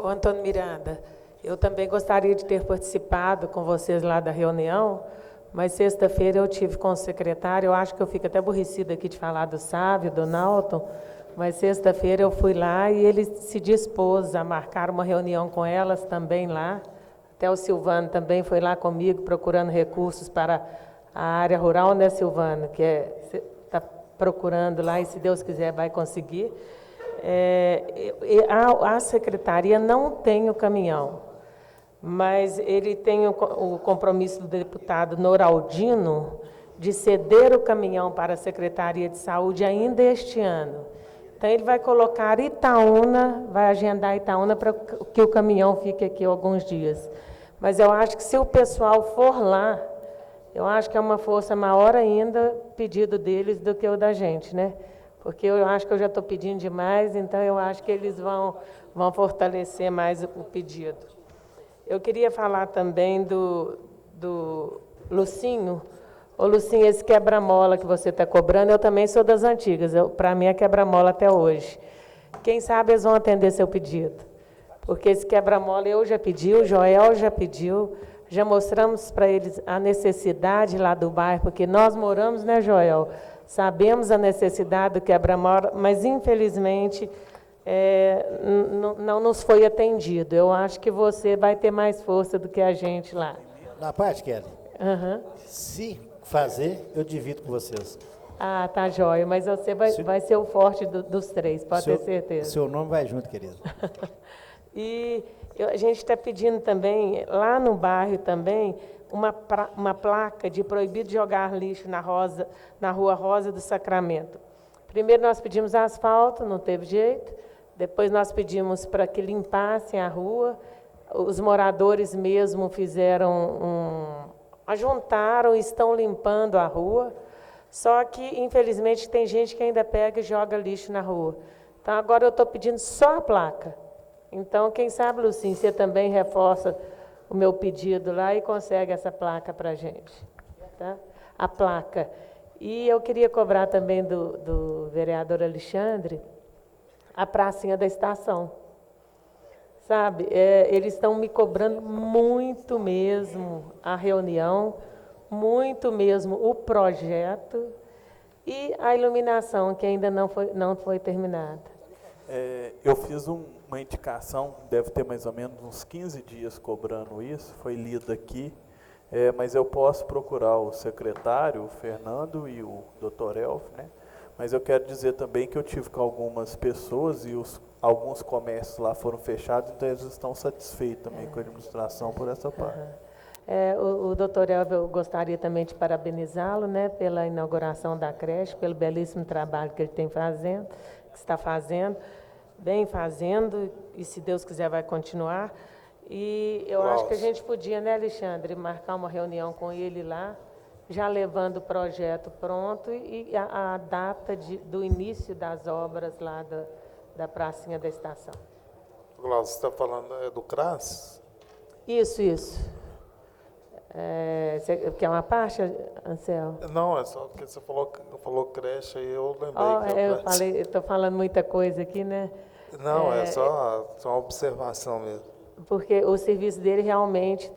Ô Antônio Miranda, eu também gostaria de ter participado com vocês lá da reunião, mas sexta-feira eu tive com o secretário, eu acho que eu fico até aborrecida aqui de falar do Sávio, do Nalton, mas sexta-feira eu fui lá e ele se dispôs a marcar uma reunião com elas também lá. Até o Silvano também foi lá comigo procurando recursos para a área rural, né, Silvano? Que está procurando lá e, se Deus quiser, vai conseguir. A secretaria não tem o caminhão, mas ele tem o compromisso do deputado Noraldino de ceder o caminhão para a Secretaria de Saúde ainda este ano. Então, ele vai colocar Itaúna, vai agendar Itaúna para que o caminhão fique aqui alguns dias. Mas eu acho que, se o pessoal for lá, eu acho que é uma força maior ainda pedido deles do que o da gente, né? Porque eu acho que eu já estou pedindo demais, então eu acho que eles vão fortalecer mais o pedido. Eu queria falar também do Lucinho. Ô, Lucinho, esse quebra-mola que você está cobrando, eu também sou das antigas. Para mim é quebra-mola até hoje. Quem sabe eles vão atender seu pedido. Porque esse quebra-mola eu já pedi, o Joel já pediu, já mostramos para eles a necessidade lá do bairro, porque nós moramos, né, Joel? Sabemos a necessidade do quebra-mola, mas, infelizmente, não nos foi atendido. Eu acho que você vai ter mais força do que a gente lá. Na parte, Kelly, Se fazer, eu divido com vocês. Ah, tá jóia, mas você vai ser o forte dos três, pode ter certeza. Seu nome vai junto, querido. E a gente está pedindo também, lá no bairro também, uma placa de proibido jogar lixo na Rua Rosa do Sacramento. Primeiro nós pedimos asfalto, não teve jeito. Depois nós pedimos para que limpassem a rua. Os moradores mesmo ajuntaram e estão limpando a rua. Só que, infelizmente, tem gente que ainda pega e joga lixo na rua. Então, agora eu estou pedindo só a placa. Então, quem sabe, Lucinho, você também reforça o meu pedido lá e consegue essa placa para a gente. Tá? A placa. E eu queria cobrar também do vereador Alexandre a pracinha da estação. Sabe, eles estão me cobrando muito mesmo a reunião, muito mesmo o projeto e a iluminação, que ainda não foi terminada. Eu fiz uma indicação, deve ter mais ou menos uns 15 dias cobrando isso, foi lido aqui, mas eu posso procurar o secretário, o Fernando, e o Dr. Elf, né? Mas eu quero dizer também que eu tive com algumas pessoas e alguns comércios lá foram fechados, então eles estão satisfeitos também com a administração por essa parte. O doutor Elvio, eu gostaria também de parabenizá-lo, né, pela inauguração da creche, pelo belíssimo trabalho que ele está fazendo, bem fazendo, e se Deus quiser vai continuar. E eu acho que a gente podia, né, Alexandre, marcar uma reunião com ele lá, já levando o projeto pronto e a data do início das obras lá da pracinha da estação. Glaucio, você está falando do CRAS? Isso. Você quer uma parte, Ansel? Não, é só porque você falou creche e eu lembrei eu estou falando muita coisa aqui, né? Não, é só uma observação mesmo. Porque o serviço dele realmente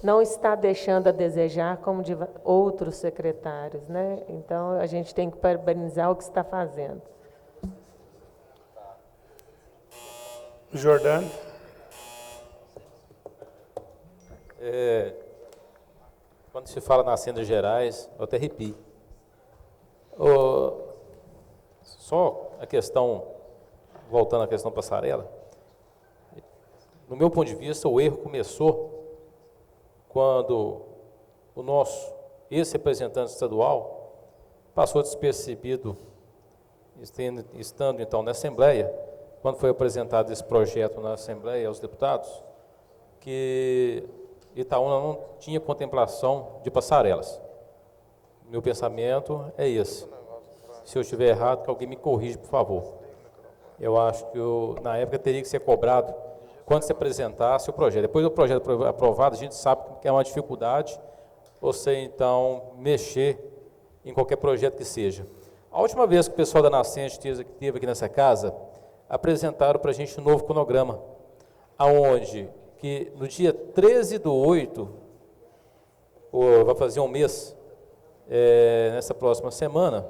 não está deixando a desejar como de outros secretários, né? Então, a gente tem que parabenizar o que está fazendo. Jordano. Quando se fala nas Cenas Gerais, eu até arrepio. Só a questão, voltando à questão passarela, no meu ponto de vista, o erro começou quando o nosso ex-representante estadual passou despercebido, estando então na Assembleia, quando foi apresentado esse projeto na Assembleia aos deputados, que Itaúna não tinha contemplação de passarelas. Meu pensamento é esse. Se eu estiver errado, que alguém me corrija, por favor. Eu acho que na época teria que ser cobrado quando se apresentasse o projeto. Depois do projeto aprovado, a gente sabe que é uma dificuldade você, então, mexer em qualquer projeto que seja. A última vez que o pessoal da Nascente esteve aqui nessa casa, apresentaram para a gente um novo cronograma, aonde que no dia 13/8, vai fazer um mês, nessa próxima semana,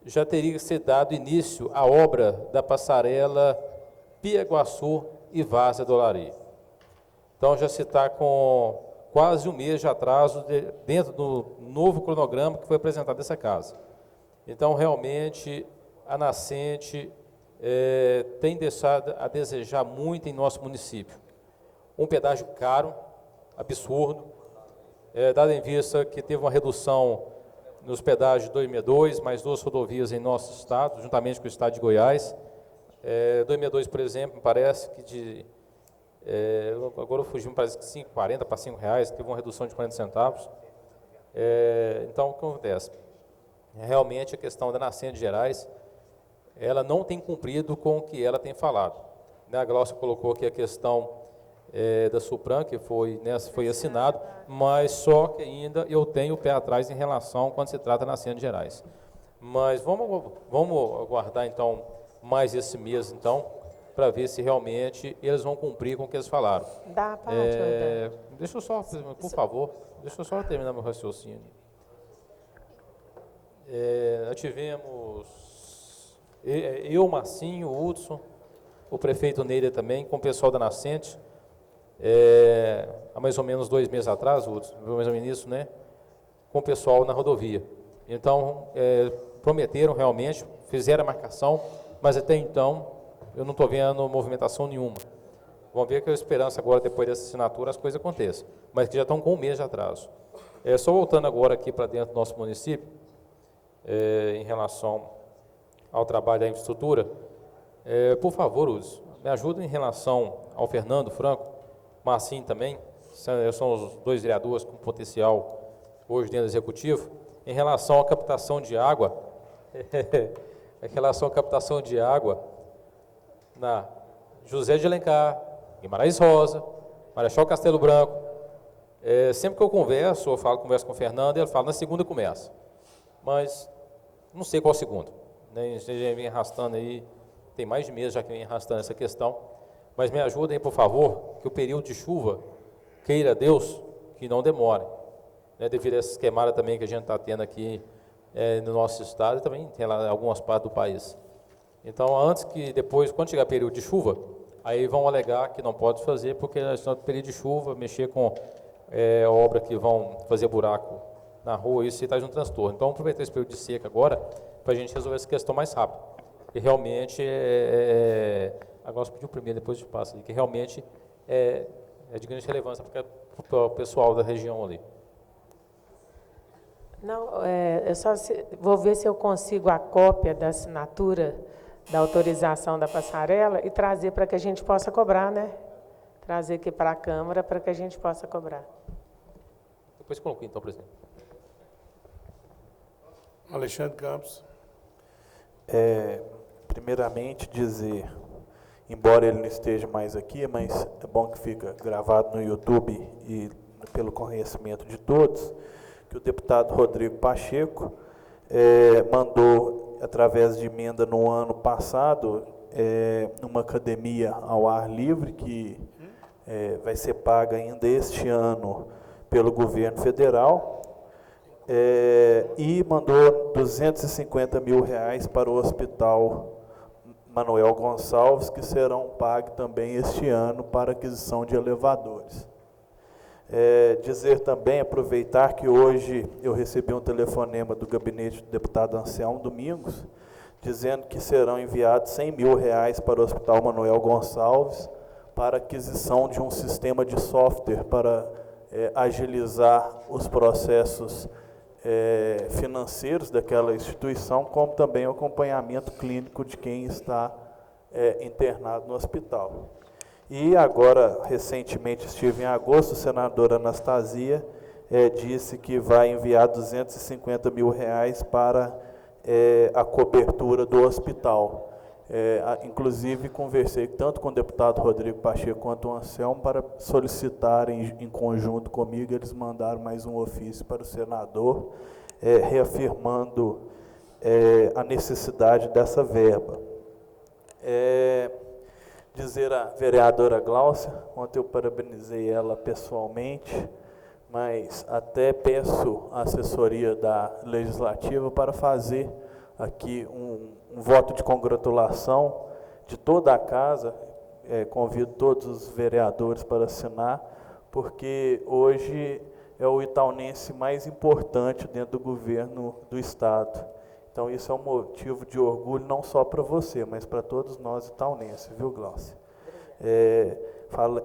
já teria que ser dado início à obra da passarela Piaguaçu e Várzea do Olaria. Então já se está com quase um mês de atraso dentro do novo cronograma que foi apresentado nessa casa. Então realmente a Nascente tem deixado a desejar muito em nosso município. Um pedágio caro, absurdo, dado em vista que teve uma redução nos pedágios de 262, mais 2 rodovias em nosso estado, juntamente com o estado de Goiás. 262, por exemplo, me parece que agora eu fugi, me parece que 5,40 para R$5, teve uma redução de 40 centavos. Então, o que acontece? Realmente a questão da Nascente Gerais, ela não tem cumprido com o que ela tem falado. A Glaucia colocou aqui a questão da Supran, que foi assinado, mas só que ainda eu tenho o pé atrás em relação quando se trata da Nascente Gerais. Mas vamos aguardar então mais esse mês então, para ver se realmente eles vão cumprir com o que eles falaram. Dá para deixa eu só, por favor, deixa eu só terminar meu raciocínio. Nós tivemos eu, Marcinho, o Hudson, o prefeito Neira também, com o pessoal da Nascente, há mais ou menos 2 meses atrás, Hudson, mais ou menos isso, né? Com o pessoal na rodovia. Então, prometeram realmente, fizeram a marcação, mas até então eu não estou vendo movimentação nenhuma. Vamos ver que a esperança agora, depois dessa assinatura, as coisas aconteçam, mas que já estão com 1 mês de atraso. Só voltando agora aqui para dentro do nosso município, em relação ao trabalho da infraestrutura, por favor, Uso, me ajuda em relação ao Fernando Franco, Marcinho também, são os 2 vereadores com potencial hoje dentro do Executivo, em relação à captação de água, na José de Alencar, Guimarães Rosa, Marechal Castelo Branco. Sempre que eu converso com o Fernando, ele fala, na segunda começa. Mas não sei qual segunda. Né? Já vem arrastando aí, tem mais de mês já que vem arrastando essa questão. Mas me ajudem, por favor, que o período de chuva, queira Deus, que não demore. Né? Devido a essa queimada também que a gente está tendo aqui no nosso estado e também tem lá em algumas partes do país. Então, depois, quando chegar período de chuva, aí vão alegar que não pode fazer, porque no período de chuva, mexer com obra que vão fazer buraco na rua, isso está de um transtorno. Então, vamos aproveitar esse período de seca agora, para a gente resolver essa questão mais rápido. E realmente, agora você pediu primeiro, depois de passa, que realmente é de grande relevância para o pessoal da região ali. Não, eu só vou ver se eu consigo a cópia da assinatura da autorização da passarela e trazer para que a gente possa cobrar, né? Trazer aqui para a Câmara para que a gente possa cobrar. Depois coloquei, então, presidente. Alexandre Campos. Primeiramente dizer, embora ele não esteja mais aqui, mas é bom que fica gravado no YouTube e pelo conhecimento de todos, que o deputado Rodrigo Pacheco mandou, através de emenda no ano passado, uma academia ao ar livre, que vai ser paga ainda este ano pelo governo federal, e mandou R$250 mil para o Hospital Manuel Gonçalves, que serão pagos também este ano para aquisição de elevadores. Dizer também, aproveitar que hoje eu recebi um telefonema do gabinete do deputado Anselmo Domingos, dizendo que serão enviados R$100 mil para o Hospital Manuel Gonçalves para aquisição de um sistema de software para agilizar os processos financeiros daquela instituição, como também o acompanhamento clínico de quem está internado no hospital. E agora, recentemente, estive em agosto, o senador Anastasia disse que vai enviar R$250 mil para a cobertura do hospital. Inclusive, conversei tanto com o deputado Rodrigo Pacheco quanto o Anselmo para solicitarem em conjunto comigo, eles mandaram mais um ofício para o senador, reafirmando a necessidade dessa verba. Dizer à vereadora Gláucia, ontem eu parabenizei ela pessoalmente, mas até peço a assessoria da Legislativa para fazer aqui um voto de congratulação de toda a casa, convido todos os vereadores para assinar, porque hoje é o itaunense mais importante dentro do governo do Estado. Então isso é um motivo de orgulho não só para você, mas para todos nós itaunenses, viu, Gláucia?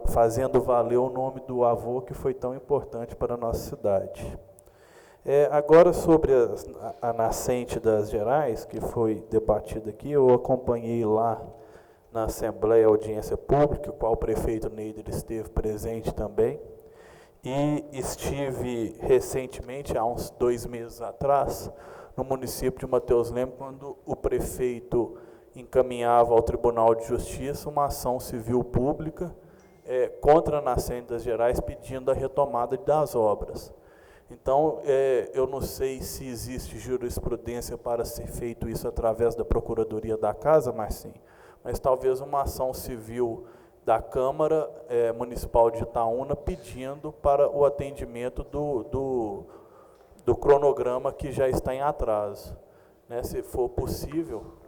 Fazendo valer o nome do avô que foi tão importante para a nossa cidade. Agora, sobre a nascente das Gerais, que foi debatida aqui, eu acompanhei lá na Assembleia a audiência pública, o qual o prefeito Neider esteve presente também, e estive recentemente, há uns 2 meses atrás, no município de Mateus Leme, quando o prefeito encaminhava ao Tribunal de Justiça uma ação civil pública contra a nascente das Gerais, pedindo a retomada das obras. Então, eu não sei se existe jurisprudência para ser feito isso através da Procuradoria da Casa, mas talvez uma ação civil da Câmara Municipal de Itaúna pedindo para o atendimento do cronograma que já está em atraso. Né, se for possível.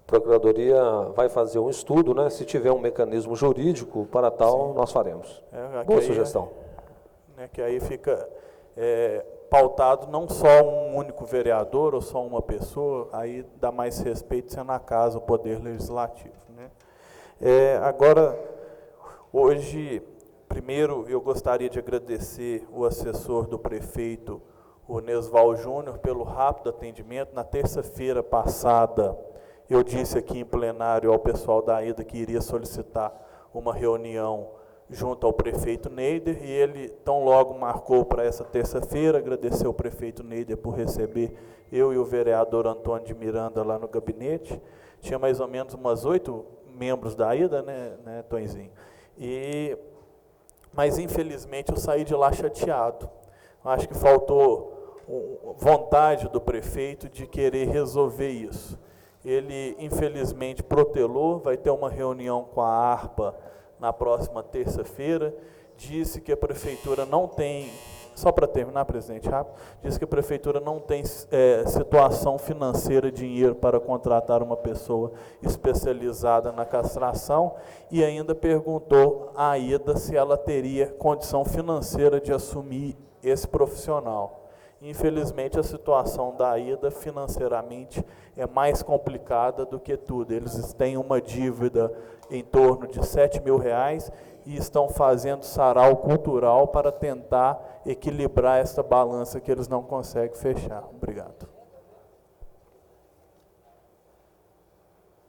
A Procuradoria vai fazer um estudo, né? Se tiver um mecanismo jurídico para tal, nós faremos. Boa sugestão. Que aí fica pautado não só um único vereador ou só uma pessoa, aí dá mais respeito sendo na casa o Poder Legislativo. Né? Agora, hoje, primeiro eu gostaria de agradecer o assessor do prefeito, o Nesval Júnior, pelo rápido atendimento. Na terça-feira passada, eu disse aqui em plenário ao pessoal da AIDA que iria solicitar uma reunião junto ao prefeito Neider, e ele tão logo marcou para essa terça-feira. Agradeceu ao prefeito Neider por receber eu e o vereador Antônio de Miranda lá no gabinete. Tinha mais ou menos umas 8 membros da AIDA, né, Tonzinho? Mas, infelizmente, eu saí de lá chateado. Acho que faltou vontade do prefeito de querer resolver isso. Ele, infelizmente, protelou, vai ter uma reunião com a ARPA na próxima terça-feira, disse que a prefeitura não tem, só para terminar, presidente, rápido, disse que a prefeitura não tem situação financeira, dinheiro para contratar uma pessoa especializada na castração, e ainda perguntou à AIDA se ela teria condição financeira de assumir esse profissional. Infelizmente, a situação da AIDA financeiramente é mais complicada do que tudo. Eles têm uma dívida em torno de R$7 mil e estão fazendo sarau cultural para tentar equilibrar essa balança que eles não conseguem fechar. Obrigado.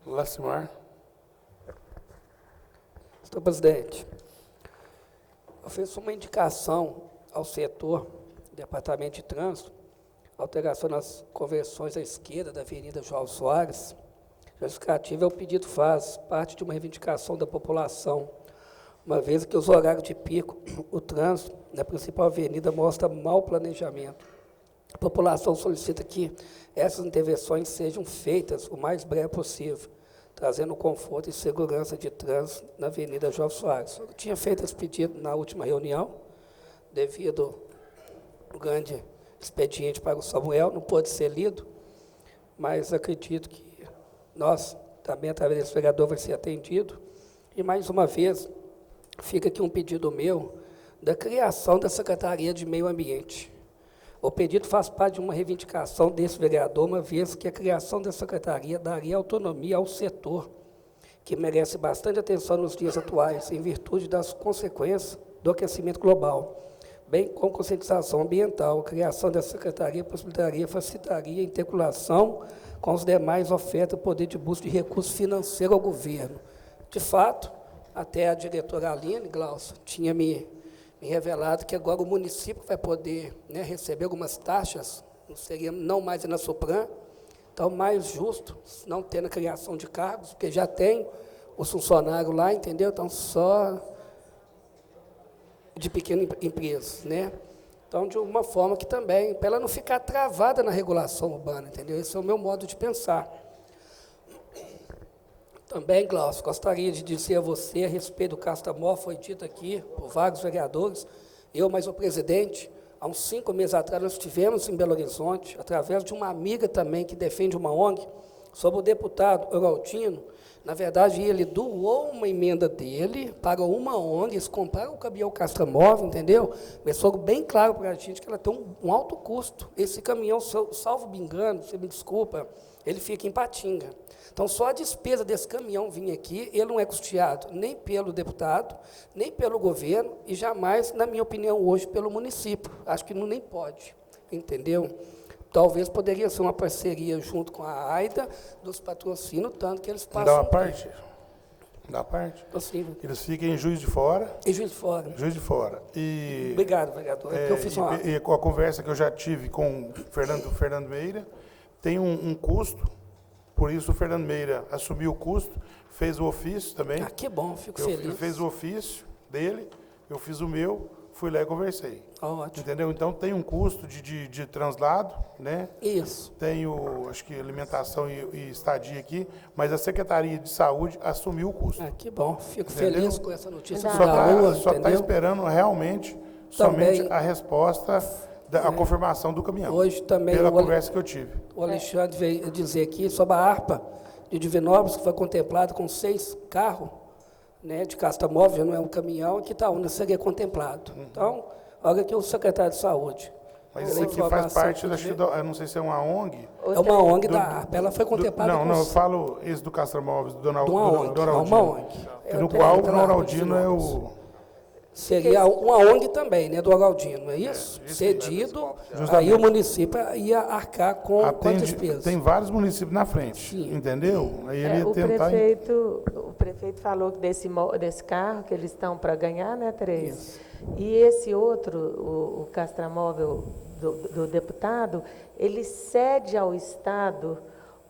Lacimar. Senhor presidente, eu fiz uma indicação ao setor Departamento de Trânsito, alteração nas conversões à esquerda da Avenida João Soares. A justificativa é o pedido faz parte de uma reivindicação da população, uma vez que os horários de pico, o trânsito na principal avenida mostra mau planejamento. A população solicita que essas intervenções sejam feitas o mais breve possível, trazendo conforto e segurança de trânsito na Avenida João Soares. Eu tinha feito esse pedido na última reunião, devido ao grande expediente para o Samuel, não pôde ser lido, mas acredito que nós, também através desse vereador, vai ser atendido. E, mais uma vez, fica aqui um pedido meu da criação da Secretaria de Meio Ambiente. O pedido faz parte de uma reivindicação desse vereador, uma vez que a criação da secretaria daria autonomia ao setor, que merece bastante atenção nos dias atuais, em virtude das consequências do aquecimento global, bem como conscientização ambiental. A criação da secretaria possibilitaria, facilitaria a interculação com os demais ofertas, o poder de busca de recurso financeiro ao governo. De fato, até a diretora Aline, Glaucio, tinha me revelado que agora o município vai poder, né, receber algumas taxas, não mais na Sopran, então mais justo, não tendo a criação de cargos, porque já tem os funcionários lá, entendeu? Então, só de pequenas empresas, né? Então, de uma forma que também, para ela não ficar travada na regulação urbana, entendeu? Esse é o meu modo de pensar. Também, Glaucio, gostaria de dizer a você, a respeito do Castramó, foi dito aqui por vários vereadores, eu mais o presidente, há uns 5 meses atrás, nós estivemos em Belo Horizonte, através de uma amiga também que defende uma ONG, sobre o deputado Oraldino. Na verdade, ele doou uma emenda dele para uma ONG, eles compraram o caminhão Castramóvel, entendeu? Mas foi bem claro para a gente que ela tem um alto custo. Esse caminhão, salvo me engano, você me desculpa, ele fica em Patinga. Então, só a despesa desse caminhão vir aqui, ele não é custeado nem pelo deputado, nem pelo governo, e jamais, na minha opinião, hoje, pelo município. Acho que nem pode, entendeu? Talvez poderia ser uma parceria junto com a AIDA, dos patrocínios, tanto que eles passam... Dá uma parte? Dá parte? Possível. Eles ficam em Juiz de Fora. Em Juiz de Fora. Juiz de Fora. E, obrigado, vereador. Eu fiz e com a conversa que eu já tive com o Fernando Meira, tem um custo, por isso o Fernando Meira assumiu o custo, fez o ofício também. Ah, que bom, fico feliz. Ele fez o ofício dele, eu fiz o meu, fui lá e conversei. Ótimo. Entendeu? Então tem um custo de translado, né? Isso. Tem acho que alimentação e estadia aqui, mas a Secretaria de Saúde assumiu o custo. Ah, que bom. Fico entendeu? Feliz com essa notícia. Só está esperando realmente somente a resposta, a confirmação do caminhão. Hoje também pela conversa que eu tive. O Alexandre veio dizer aqui sobre a ARPA de Divinópolis, que foi contemplado com 6 carros, né, de Castramóvel, não é um caminhão, que Itaúna seria contemplado. Então, olha aqui o secretário de Saúde. Mas isso aqui faz parte, eu não sei se é uma ONG. É uma ONG da ARPA, ela foi contemplada Não, eu falo esse do Castramóvel, do Doraldino. É uma ONG. No qual o Doraldino é o... Seria uma ONG também, né, do Oraldino, não é isso? Cedido, aí o município ia arcar com a despesa. Tem vários municípios na frente, entendeu? Aí ele ia tentar... O prefeito falou que desse carro que eles estão para ganhar, né, Tereza? Isso. E esse outro, o Castramóvel do deputado, ele cede ao Estado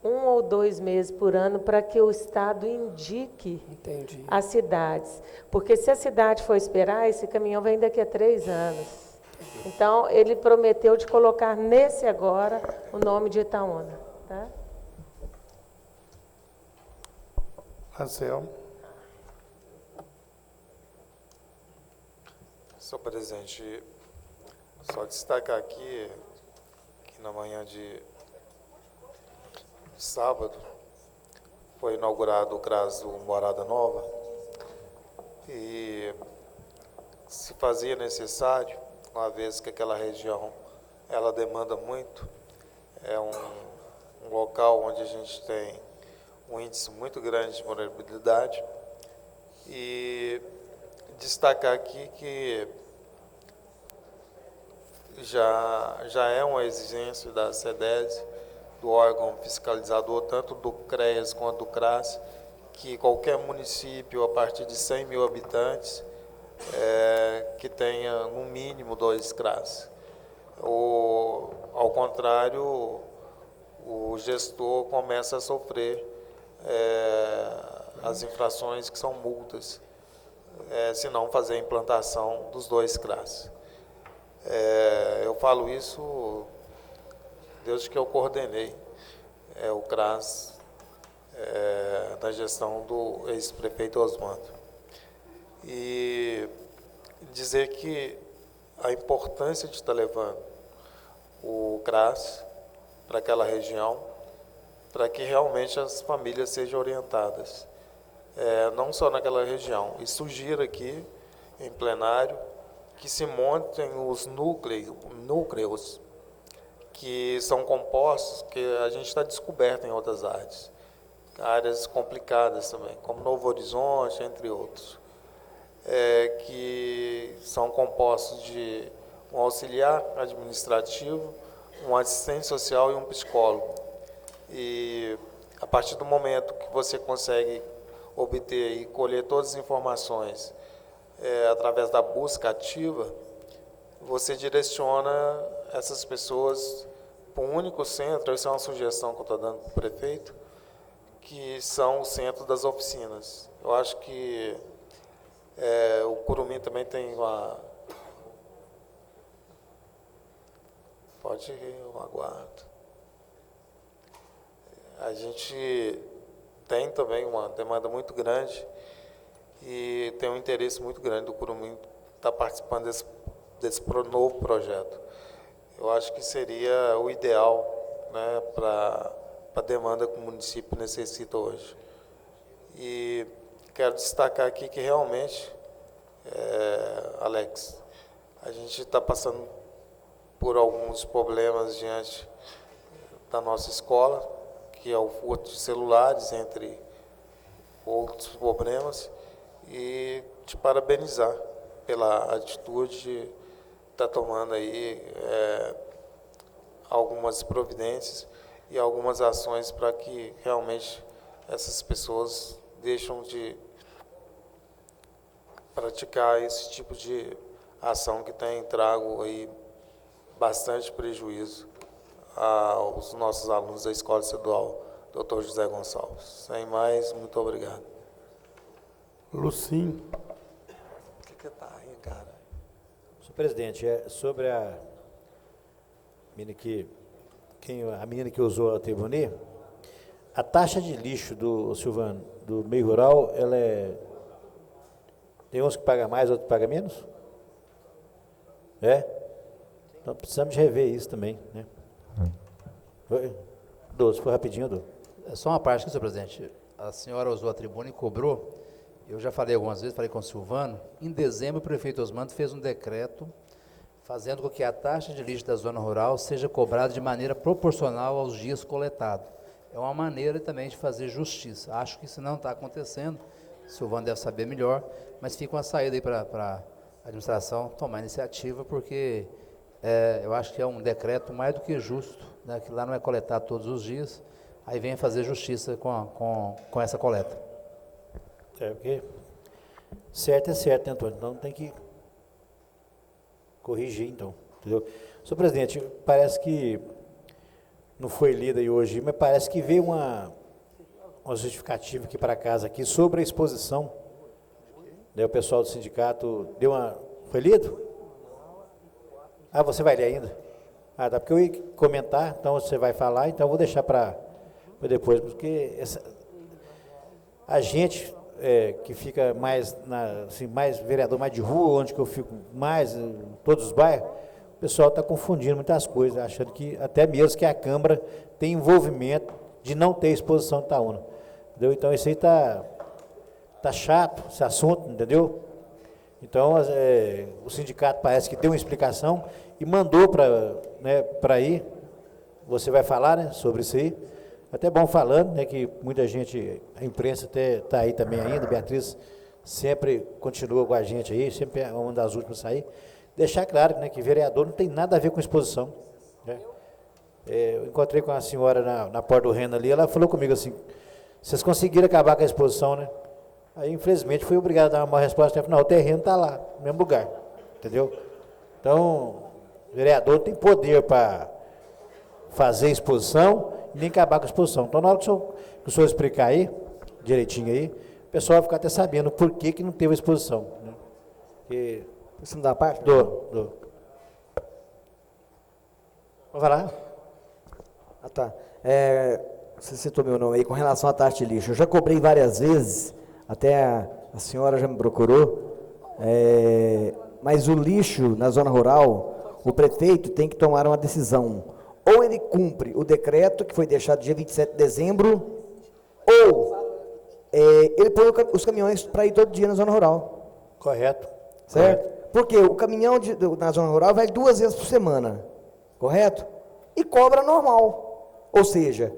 1 ou 2 meses por ano para que o Estado indique as cidades. Porque se a cidade for esperar, esse caminhão vem daqui a 3 anos. Então, ele prometeu de colocar nesse agora o nome de Itaúna. Tá? Anselmo. Senhor presidente, só destacar aqui que na manhã de sábado foi inaugurado o CRAS do Morada Nova e se fazia necessário, uma vez que aquela região ela demanda muito, é um local onde a gente tem um índice muito grande de vulnerabilidade, e destacar aqui que já é uma exigência da SEDESI, do órgão fiscalizador, tanto do CREAS quanto do CRAS, que qualquer município a partir de 100 mil habitantes que tenha no mínimo 2 CRAS. Ao contrário, o gestor começa a sofrer as infrações que são multas, se não fazer a implantação dos 2 CRAS. Eu falo isso desde que eu coordenei o CRAS na gestão do ex-prefeito Osmando. E dizer que a importância de estar levando o CRAS para aquela região, para que realmente as famílias sejam orientadas, não só naquela região. E sugiro aqui, em plenário, que se montem os núcleos que são compostos, que a gente está descoberto em outras áreas complicadas também, como Novo Horizonte, entre outros, que são compostos de um auxiliar administrativo, um assistente social e um psicólogo. E a partir do momento que você consegue obter e colher todas as informações através da busca ativa, você direciona essas pessoas para um único centro. Isso é uma sugestão que eu estou dando para o prefeito, que são o centro das oficinas. Eu acho que o Curumim também tem uma... Pode ir, eu aguardo. A gente tem também uma demanda muito grande e tem um interesse muito grande do Curumim estar participando desse novo projeto. Eu acho que seria o ideal, né, para a demanda que o município necessita hoje. E quero destacar aqui que realmente, Alex, a gente está passando por alguns problemas diante da nossa escola, que é o furto de celulares, entre outros problemas, e te parabenizar pela atitude de estar tomando aí algumas providências e algumas ações para que realmente essas pessoas deixem de praticar esse tipo de ação que tem trago aí bastante prejuízo aos nossos alunos da Escola Estadual Dr. José Gonçalves. Sem mais, muito obrigado. Lucim. O que tá aí, cara? Senhor presidente, sobre a menina que usou a tribuna, a taxa de lixo do Silvano, do meio rural, tem uns que pagam mais, outros que pagam menos? Então precisamos de rever isso também, né? Se for rapidinho, Dô. É só uma parte aqui, senhor presidente. A senhora usou a tribuna e cobrou. Eu já falei algumas vezes, falei com o Silvano. Em dezembro, o prefeito Osmando fez um decreto fazendo com que a taxa de lixo da zona rural seja cobrada de maneira proporcional aos dias coletados. É uma maneira também de fazer justiça. Acho que isso não está acontecendo. O Silvano deve saber melhor, mas fica uma saída aí para a administração tomar iniciativa, porque eu acho que é um decreto mais do que justo, né, que lá não é coletado todos os dias, aí vem fazer justiça com essa coleta. Porque certo é certo, né, Antônio? Então tem que corrigir, então. Entendeu? Senhor presidente, parece que não foi lida aí hoje, mas parece que veio uma justificativa aqui para casa aqui sobre a exposição. Daí o pessoal do sindicato deu uma... Foi lido? Ah, você vai ler ainda? Ah, tá, porque eu ia comentar, então você vai falar, então eu vou deixar para depois, porque a gente que fica mais, mais vereador, mais de rua, onde que eu fico mais, em todos os bairros, o pessoal está confundindo muitas coisas, achando que até mesmo que a Câmara tem envolvimento de não ter exposição de Itaúna. Entendeu? Então isso aí tá chato, esse assunto, entendeu? Então o sindicato parece que deu uma explicação e mandou para ir. Você vai falar, né, sobre isso aí. Até bom falando, né, que muita gente, a imprensa até está aí também ainda, Beatriz sempre continua com a gente aí, sempre é uma das últimas a sair. Deixar claro, né, que vereador não tem nada a ver com exposição, né? Eu encontrei com a senhora na porta do Reno ali, ela falou comigo assim, vocês conseguiram acabar com a exposição, né? Aí, infelizmente, fui obrigado a dar uma resposta, não, o terreno está lá, no mesmo lugar, entendeu? Então, o vereador tem poder para fazer exposição e nem acabar com a exposição. Então, na hora que o senhor explicar aí, direitinho aí, o pessoal vai ficar até sabendo por que não teve a exposição, né? Porque... Você não dá parte? Dou. Vamos falar? Ah, tá. Você citou meu nome aí, com relação à taxa de lixo. Eu já cobrei várias vezes, até a senhora já me procurou, mas o lixo na zona rural, o prefeito tem que tomar uma decisão. Ou ele cumpre o decreto que foi deixado dia 27 de dezembro, ou ele põe os caminhões para ir todo dia na zona rural. Correto. Certo? Correto. Porque o caminhão na zona rural vai 2 vezes por semana, correto? E cobra normal. Ou seja,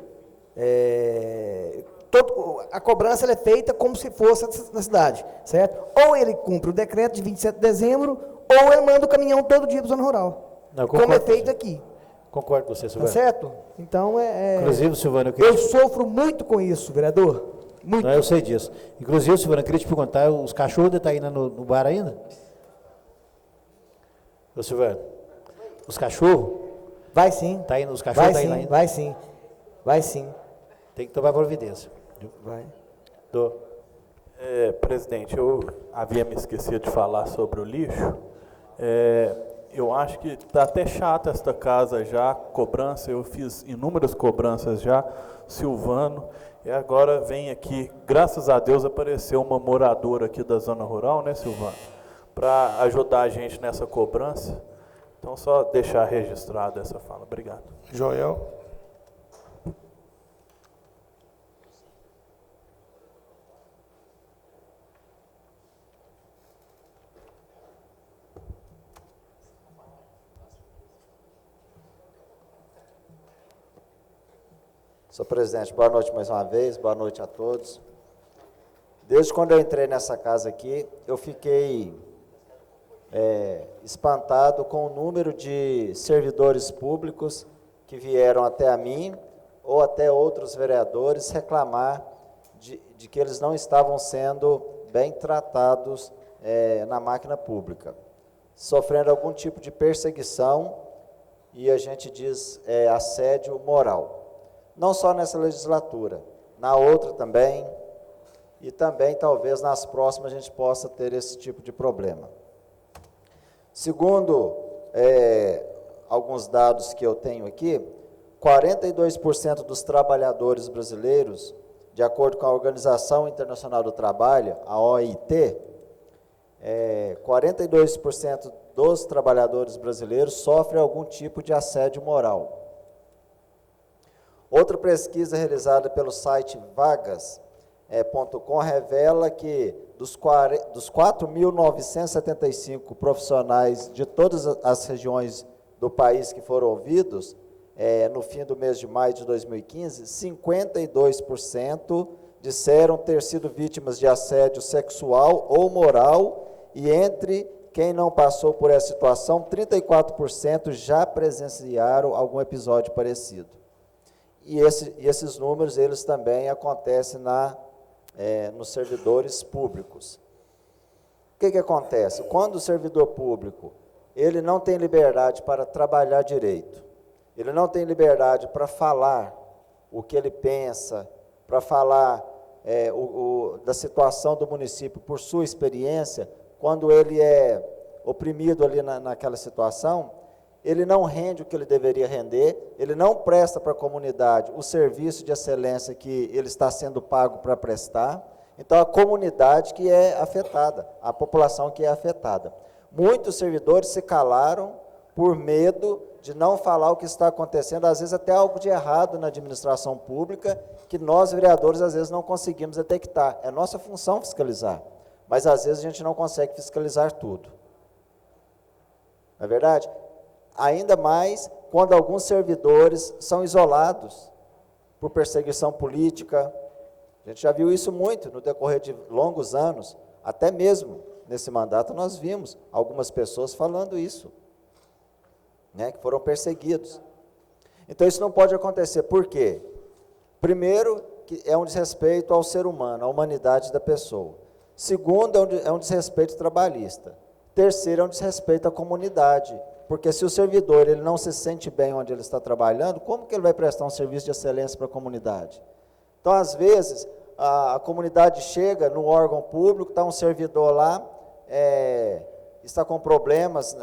a cobrança ela é feita como se fosse na cidade, certo? Ou ele cumpre o decreto de 27 de dezembro, ou ele manda o caminhão todo dia para a zona rural. Não, como é feito aqui. Concordo com você, Silvano. Tá certo? Então, inclusive, Silvano, eu sofro muito com isso, vereador. Muito. Não, eu sei disso. Inclusive, Silvana, queria te perguntar, os cachorros estão ainda no bar ainda? Ô, Silvana, os cachorros? Vai sim. Tá indo, os cachorros vai tá indo sim, ainda? vai sim. Vai sim. Tem que tomar providência. Vai. Presidente, eu havia me esquecido de falar sobre o lixo. Eu acho que está até chata esta casa já, cobrança, eu fiz inúmeras cobranças já, Silvano, e agora vem aqui, graças a Deus apareceu uma moradora aqui da zona rural, né, Silvano, para ajudar a gente nessa cobrança. Então, só deixar registrado essa fala. Obrigado. Joel. Senhor presidente, boa noite mais uma vez, boa noite a todos. Desde quando eu entrei nessa casa aqui, eu fiquei espantado com o número de servidores públicos que vieram até a mim ou até outros vereadores reclamar de que eles não estavam sendo bem tratados na máquina pública, sofrendo algum tipo de perseguição e a gente diz assédio moral. Não só nessa legislatura, na outra também, e também talvez nas próximas a gente possa ter esse tipo de problema. Segundo alguns dados que eu tenho aqui, 42% dos trabalhadores brasileiros, de acordo com a Organização Internacional do Trabalho, a OIT, 42% dos trabalhadores brasileiros sofrem algum tipo de assédio moral. Outra pesquisa realizada pelo site vagas.com revela que dos 4.975 profissionais de todas as regiões do país que foram ouvidos, no fim do mês de maio de 2015, 52% disseram ter sido vítimas de assédio sexual ou moral, e entre quem não passou por essa situação, 34% já presenciaram algum episódio parecido. E esses números, eles também acontecem nos servidores públicos. O que acontece? Quando o servidor público, ele não tem liberdade para trabalhar direito, ele não tem liberdade para falar o que ele pensa, para falar da situação do município por sua experiência, quando ele é oprimido ali naquela situação, ele não rende o que ele deveria render, ele não presta para a comunidade o serviço de excelência que ele está sendo pago para prestar. Então, a comunidade que é afetada, a população que é afetada. Muitos servidores se calaram por medo de não falar o que está acontecendo, às vezes até algo de errado na administração pública, que nós, vereadores, às vezes não conseguimos detectar. É nossa função fiscalizar, mas às vezes a gente não consegue fiscalizar tudo. Não é verdade? Ainda mais quando alguns servidores são isolados por perseguição política. A gente já viu isso muito no decorrer de longos anos, até mesmo nesse mandato nós vimos algumas pessoas falando isso, que foram perseguidos. Então isso não pode acontecer. Por quê? Primeiro, que é um desrespeito ao ser humano, à humanidade da pessoa. Segundo, é um desrespeito trabalhista. Terceiro, é um desrespeito à comunidade. Porque se o servidor ele não se sente bem onde ele está trabalhando, como que ele vai prestar um serviço de excelência para a comunidade? Então, às vezes, a comunidade chega no órgão público, está um servidor lá, está com problemas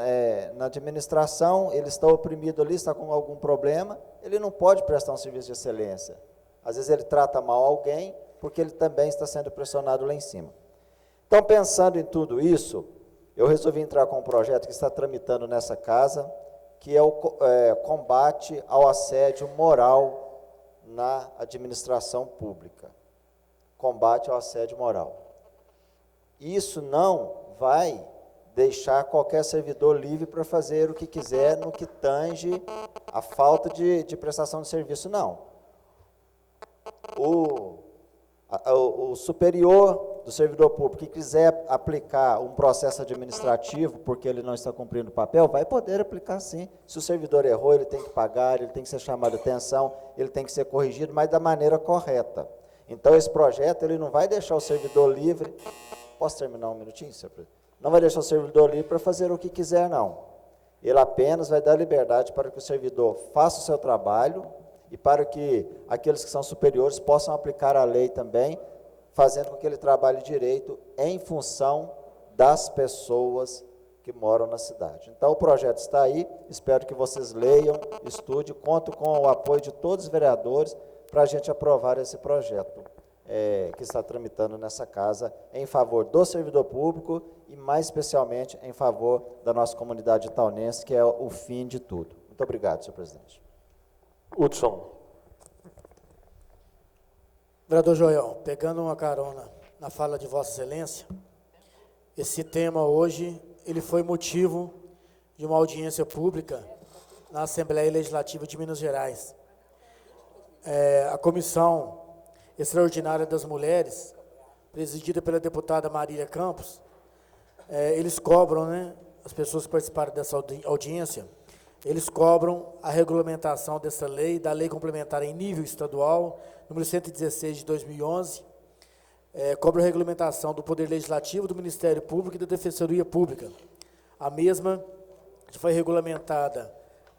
na administração, ele está oprimido ali, está com algum problema, ele não pode prestar um serviço de excelência. Às vezes ele trata mal alguém, porque ele também está sendo pressionado lá em cima. Então, pensando em tudo isso, eu resolvi entrar com um projeto que está tramitando nessa casa, que é o combate ao assédio moral na administração pública. Combate ao assédio moral. Isso não vai deixar qualquer servidor livre para fazer o que quiser no que tange a falta de prestação de serviço, não. O superior do servidor público que quiser aplicar um processo administrativo porque ele não está cumprindo o papel, vai poder aplicar sim. Se o servidor errou, ele tem que pagar, ele tem que ser chamado a atenção, ele tem que ser corrigido, mas da maneira correta. Então, esse projeto ele não vai deixar o servidor livre. Posso terminar um minutinho, senhor presidente? Não vai deixar o servidor livre para fazer o que quiser, não. Ele apenas vai dar liberdade para que o servidor faça o seu trabalho e para que aqueles que são superiores possam aplicar a lei também, fazendo com que ele trabalhe direito em função das pessoas que moram na cidade. Então, o projeto está aí, espero que vocês leiam, estudem, conto com o apoio de todos os vereadores para a gente aprovar esse projeto que está tramitando nessa casa em favor do servidor público e, mais especialmente, em favor da nossa comunidade itaunense, que é o fim de tudo. Muito obrigado, senhor presidente. Hudson. Vereador Joel, pegando uma carona na fala de Vossa Excelência, esse tema hoje, ele foi motivo de uma audiência pública na Assembleia Legislativa de Minas Gerais. A Comissão Extraordinária das Mulheres, presidida pela deputada Marília Campos, eles cobram, né, as pessoas que participaram dessa audiência, eles cobram a regulamentação dessa lei, da lei complementar em nível estadual, número 116 de 2011, cobra a regulamentação do Poder Legislativo, do Ministério Público e da Defensoria Pública. A mesma foi regulamentada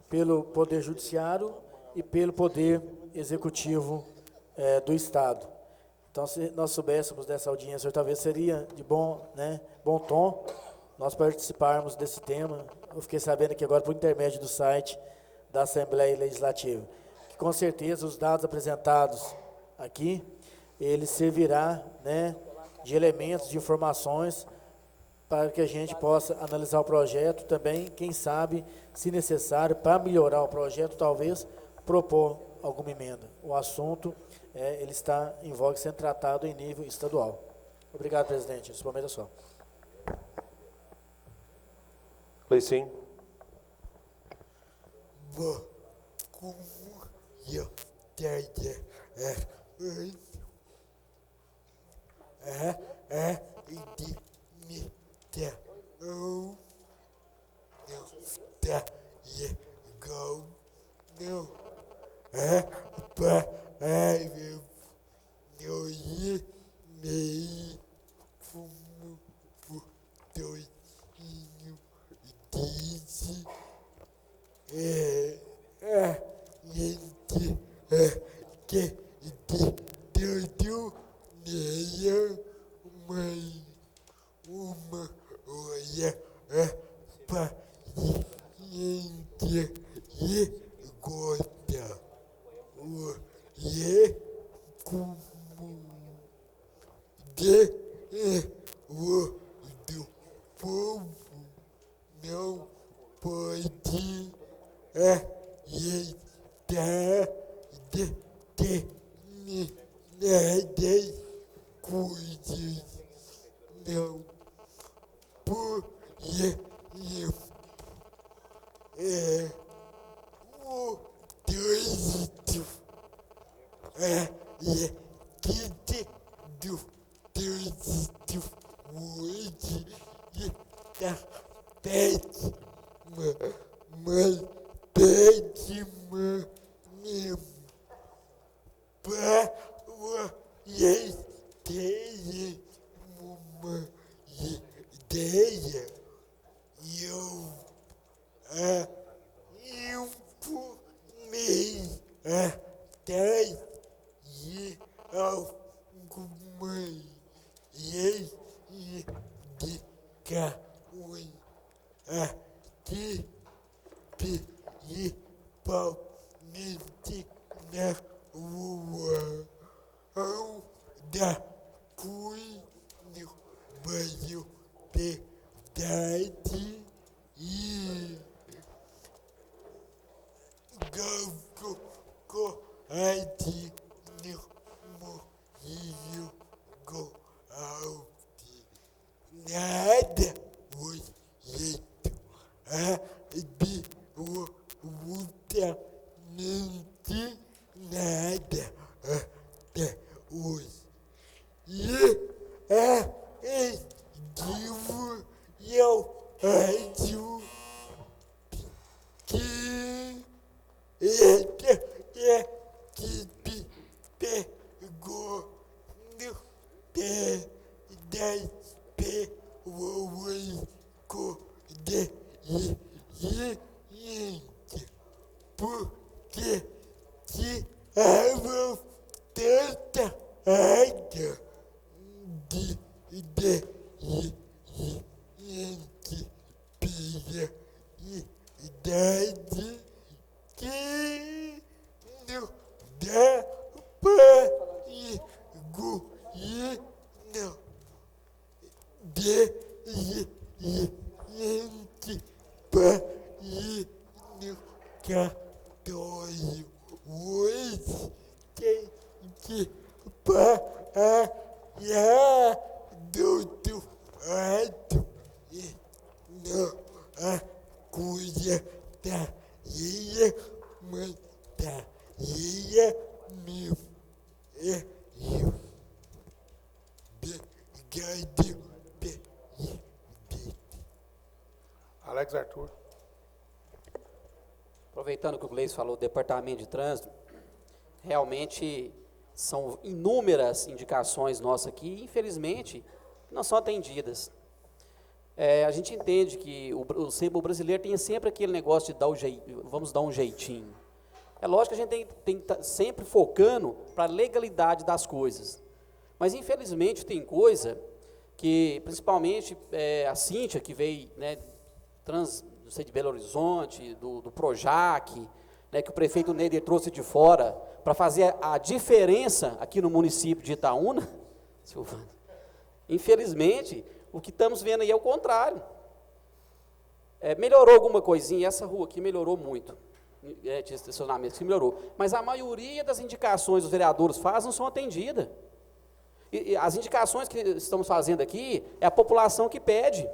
pelo Poder Judiciário e pelo Poder Executivo do Estado. Então, se nós soubéssemos dessa audiência, talvez seria de bom tom nós participarmos desse tema. Eu fiquei sabendo aqui agora por intermédio do site da Assembleia Legislativa, que com certeza os dados apresentados aqui, ele servirá, né, de elementos, de informações, para que a gente possa analisar o projeto também, quem sabe, se necessário, para melhorar o projeto, talvez propor alguma emenda. O assunto, ele está em voga sendo tratado em nível estadual. Obrigado, presidente. Esse momento é só. Cleicinho. Por que tiravam tanta água de gente pela idade que não dá para engolir, não. De gente para ir no cartório hoje tem que pagar doutorado e não a coisa da ilha, mas da ilha mesmo. É eu. Obrigado. Alex Arthur. Aproveitando que o Gleison falou do Departamento de Trânsito, realmente são inúmeras indicações nossas aqui, e, infelizmente, não são atendidas. A gente entende que o brasileiro tem sempre aquele negócio de vamos dar um jeitinho. É lógico que a gente tem que estar sempre focando para a legalidade das coisas. Mas, infelizmente, tem coisa que, principalmente, a Cíntia, que veio, né, não sei, de Belo Horizonte, do Projac, né, que o prefeito Neider trouxe de fora, para fazer a diferença aqui no município de Itaúna, Silvana. Infelizmente, o que estamos vendo aí é o contrário. Melhorou alguma coisinha, essa rua aqui melhorou muito, de estacionamento, que melhorou. Mas a maioria das indicações os vereadores fazem não são atendidas. E as indicações que estamos fazendo aqui, é a população que pede.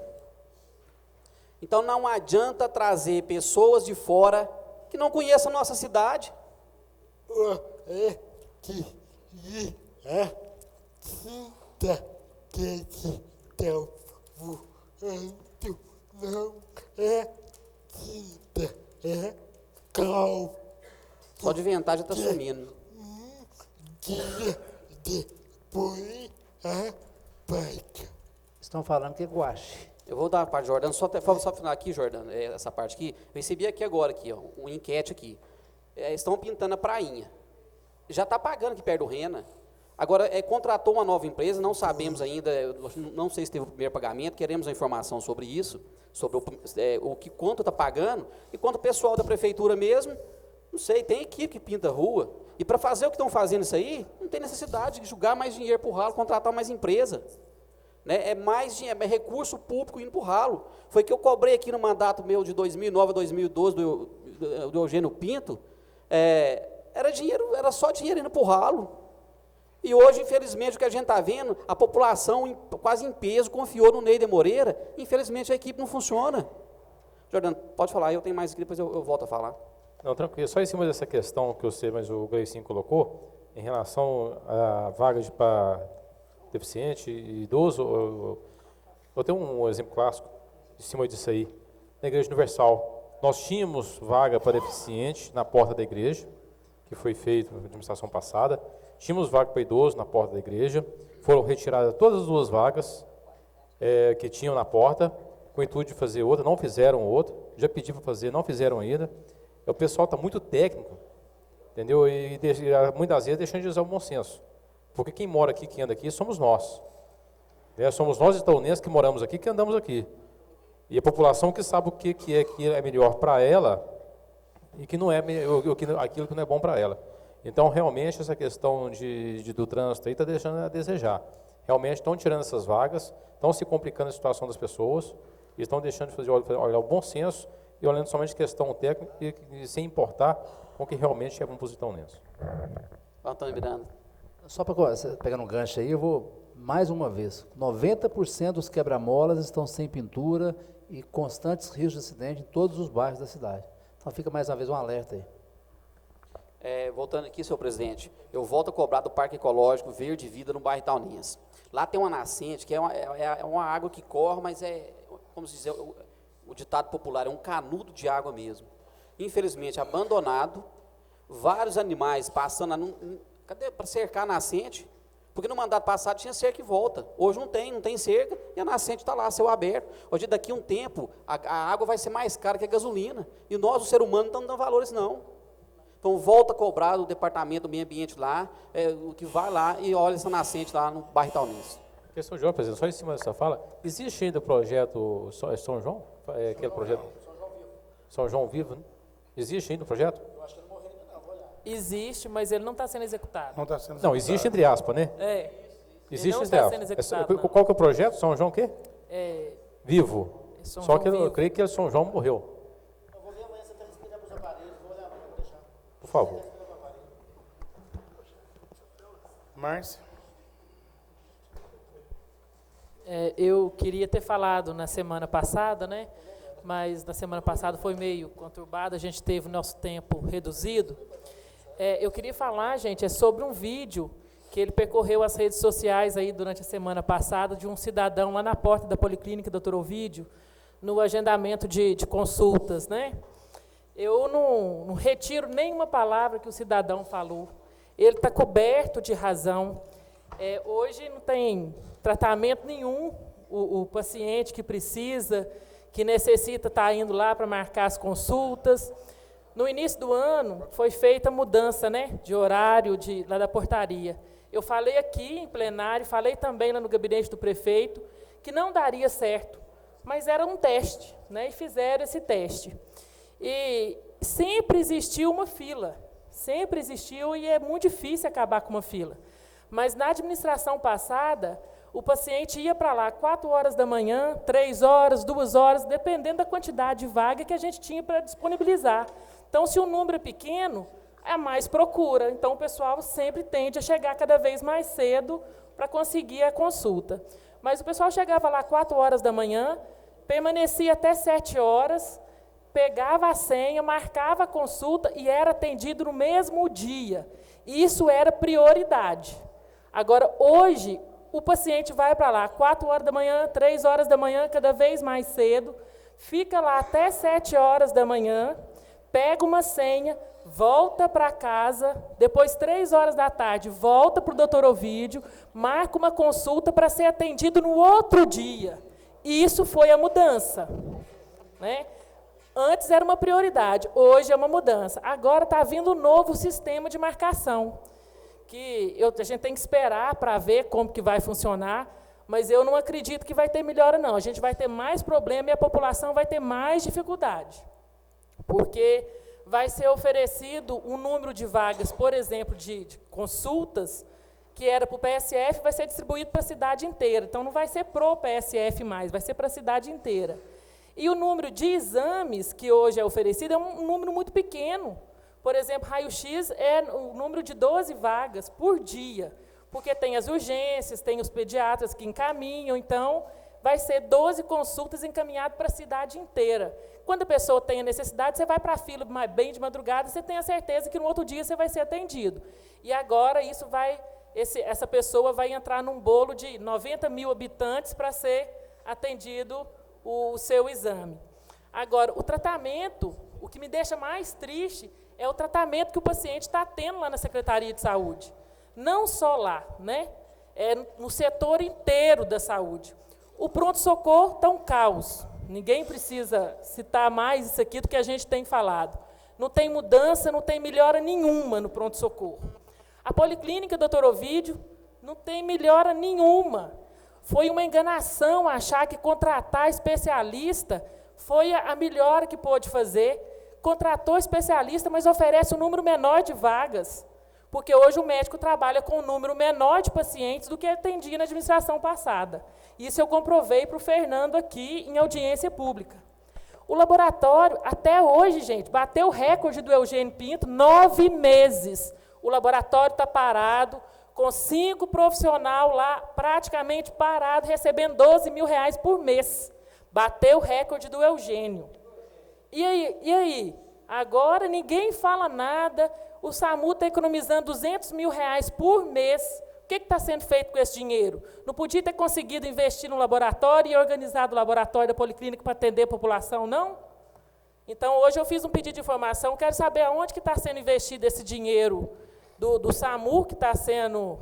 Então, não adianta trazer pessoas de fora que não conheçam a nossa cidade. Tinta que estão voando não é tinta, é cal. Só de inventar já está sumindo. Dia depois a bike. Estão falando que é guache. Eu vou dar a parte, Jordano, só final aqui, Jordano, essa parte aqui. Eu recebi aqui agora, aqui, ó, uma enquete aqui. Estão pintando a prainha. Já está pagando aqui perto do Rena. Agora, contratou uma nova empresa, não sabemos ainda, não sei se teve o primeiro pagamento, queremos a informação sobre isso, sobre quanto está pagando, e quanto o pessoal da prefeitura mesmo, não sei, tem equipe que pinta a rua. E para fazer o que estão fazendo isso aí, não tem necessidade de jogar mais dinheiro para o ralo, contratar mais empresa. Né? É mais dinheiro, é recurso público indo para o ralo. Foi que eu cobrei aqui no mandato meu de 2009 a 2012 do Eugênio Pinto, era só dinheiro indo para o ralo. E hoje, infelizmente, o que a gente está vendo, a população quase em peso confiou no Neider Moreira, infelizmente a equipe não funciona. Jordano, pode falar, eu tenho mais aqui, depois eu volto a falar. Não, tranquilo, só em cima dessa questão que você, mas o Gleicinho colocou, em relação a vagas para deficiente e idoso, eu tenho um exemplo clássico em cima disso aí. Na Igreja Universal, nós tínhamos vaga para deficiente na porta da igreja, que foi feito na administração passada, tínhamos vaga para idoso na porta da igreja, foram retiradas todas as duas vagas que tinham na porta, com o intuito de fazer outra, não fizeram outra, já pedi para fazer, não fizeram ainda. O pessoal está muito técnico, entendeu? E muitas vezes deixando de usar o bom senso. Porque quem mora aqui, quem anda aqui, somos nós. Somos nós itaunenses que moramos aqui, que andamos aqui. E a população que sabe o que é melhor para ela e que não é aquilo que não é bom para ela. Então, realmente, essa questão do trânsito aí está deixando a desejar. Realmente estão tirando essas vagas, estão se complicando a situação das pessoas e estão deixando de olhar o bom senso e olhando somente questão técnica e sem importar com o que realmente é bom para os itaunenses. Antônio Miranda. Só para pegar um gancho aí, eu vou mais uma vez. 90% dos quebra-molas estão sem pintura e constantes riscos de acidente em todos os bairros da cidade. Então fica mais uma vez um alerta aí. Voltando aqui, senhor presidente, eu volto a cobrar do Parque Ecológico Verde Vida no bairro Itaunense. Lá tem uma nascente, que é uma água que corre, mas como se dizer, o ditado popular, é um canudo de água mesmo. Infelizmente, abandonado, vários animais passando, cadê para cercar a nascente? Porque no mandato passado tinha cerca e volta. Hoje não tem cerca e a nascente está lá, céu aberto. Hoje, daqui a um tempo, a água vai ser mais cara que a gasolina. E nós, o ser humano, não estamos dando valores, não. Então, volta a cobrar do departamento do meio ambiente lá, o que vai lá e olha essa nascente lá no bairro Itaunense. Questão João, presidente, só em cima dessa fala, existe ainda o projeto São João? Aquele projeto? São João Vivo, né? Existe ainda o projeto? Existe, mas ele não está sendo executado. Não está sendo executado. Não, existe entre aspas, né? Ele Existe não entre está aspas. sendo executado, não. Qual que é o projeto? São João o quê? Vivo. São Só João que eu Vivo. creio que São João morreu. Por favor. Márcia? Eu queria ter falado na semana passada, né? Mas na semana passada foi meio conturbado, a gente teve o nosso tempo reduzido. Eu queria falar, gente, sobre um vídeo que ele percorreu as redes sociais aí durante a semana passada de um cidadão lá na porta da Policlínica Dr. Ovídio, no agendamento de consultas, né? Eu não retiro nenhuma palavra que o cidadão falou. Ele está coberto de razão. Hoje não tem tratamento nenhum, o paciente que precisa, que necessita estar indo lá para marcar as consultas. No início do ano, foi feita a mudança, né, de horário lá da portaria. Eu falei aqui em plenário, falei também lá no gabinete do prefeito, que não daria certo, mas era um teste, né, e fizeram esse teste. E sempre existiu uma fila, sempre existiu, e é muito difícil acabar com uma fila. Mas na administração passada, o paciente ia para lá 4 horas da manhã, 3 horas, 2 horas, dependendo da quantidade de vaga que a gente tinha para disponibilizar. Então, se o número é pequeno, é mais procura. Então, o pessoal sempre tende a chegar cada vez mais cedo para conseguir a consulta. Mas o pessoal chegava lá 4 horas da manhã, permanecia até 7 horas, pegava a senha, marcava a consulta e era atendido no mesmo dia. Isso era prioridade. Agora, hoje, o paciente vai para lá 4 horas da manhã, 3 horas da manhã, cada vez mais cedo, fica lá até 7 horas da manhã, pega uma senha, volta para casa, depois 3 horas da tarde, volta para o Dr. Ovídio, marca uma consulta para ser atendido no outro dia. E isso foi a mudança, né? Antes era uma prioridade, hoje é uma mudança. Agora está vindo um novo sistema de marcação, que a gente tem que esperar para ver como que vai funcionar, mas eu não acredito que vai ter melhora, não. A gente vai ter mais problema e a população vai ter mais dificuldade, porque vai ser oferecido um número de vagas, por exemplo, de consultas, que era para o PSF, vai ser distribuído para a cidade inteira. Então, não vai ser para o PSF mais, vai ser para a cidade inteira. E o número de exames que hoje é oferecido é um número muito pequeno. Por exemplo, raio-x é o número de 12 vagas por dia, porque tem as urgências, tem os pediatras que encaminham, então vai ser 12 consultas encaminhadas para a cidade inteira. Quando a pessoa tem a necessidade, você vai para a fila bem de madrugada, você tem a certeza que no outro dia você vai ser atendido. E agora essa pessoa vai entrar num bolo de 90 mil habitantes para ser atendido o seu exame. Agora, o tratamento, o que me deixa mais triste é o tratamento que o paciente está tendo lá na Secretaria de Saúde. Não só lá, né? No setor inteiro da saúde. O pronto-socorro está um caos. Ninguém precisa citar mais isso aqui do que a gente tem falado. Não tem mudança, não tem melhora nenhuma no pronto-socorro. A Policlínica Dr. Ovídio não tem melhora nenhuma. Foi uma enganação achar que contratar especialista foi a melhor que pôde fazer. Contratou especialista, mas oferece um número menor de vagas, porque hoje o médico trabalha com um número menor de pacientes do que atendia na administração passada. Isso eu comprovei para o Fernando aqui em audiência pública. O laboratório, até hoje, gente, bateu o recorde do Eugênio Pinto, 9 meses. O laboratório está parado, com 5 profissionais lá, praticamente parado, recebendo R$12 mil por mês. Bateu o recorde do Eugênio. E aí? Agora ninguém fala nada, o SAMU está economizando R$200 mil por mês. O que está sendo feito com esse dinheiro? Não podia ter conseguido investir no laboratório e organizado o laboratório da Policlínica para atender a população, não? Então, hoje eu fiz um pedido de informação, quero saber aonde que está sendo investido esse dinheiro do SAMU, que está sendo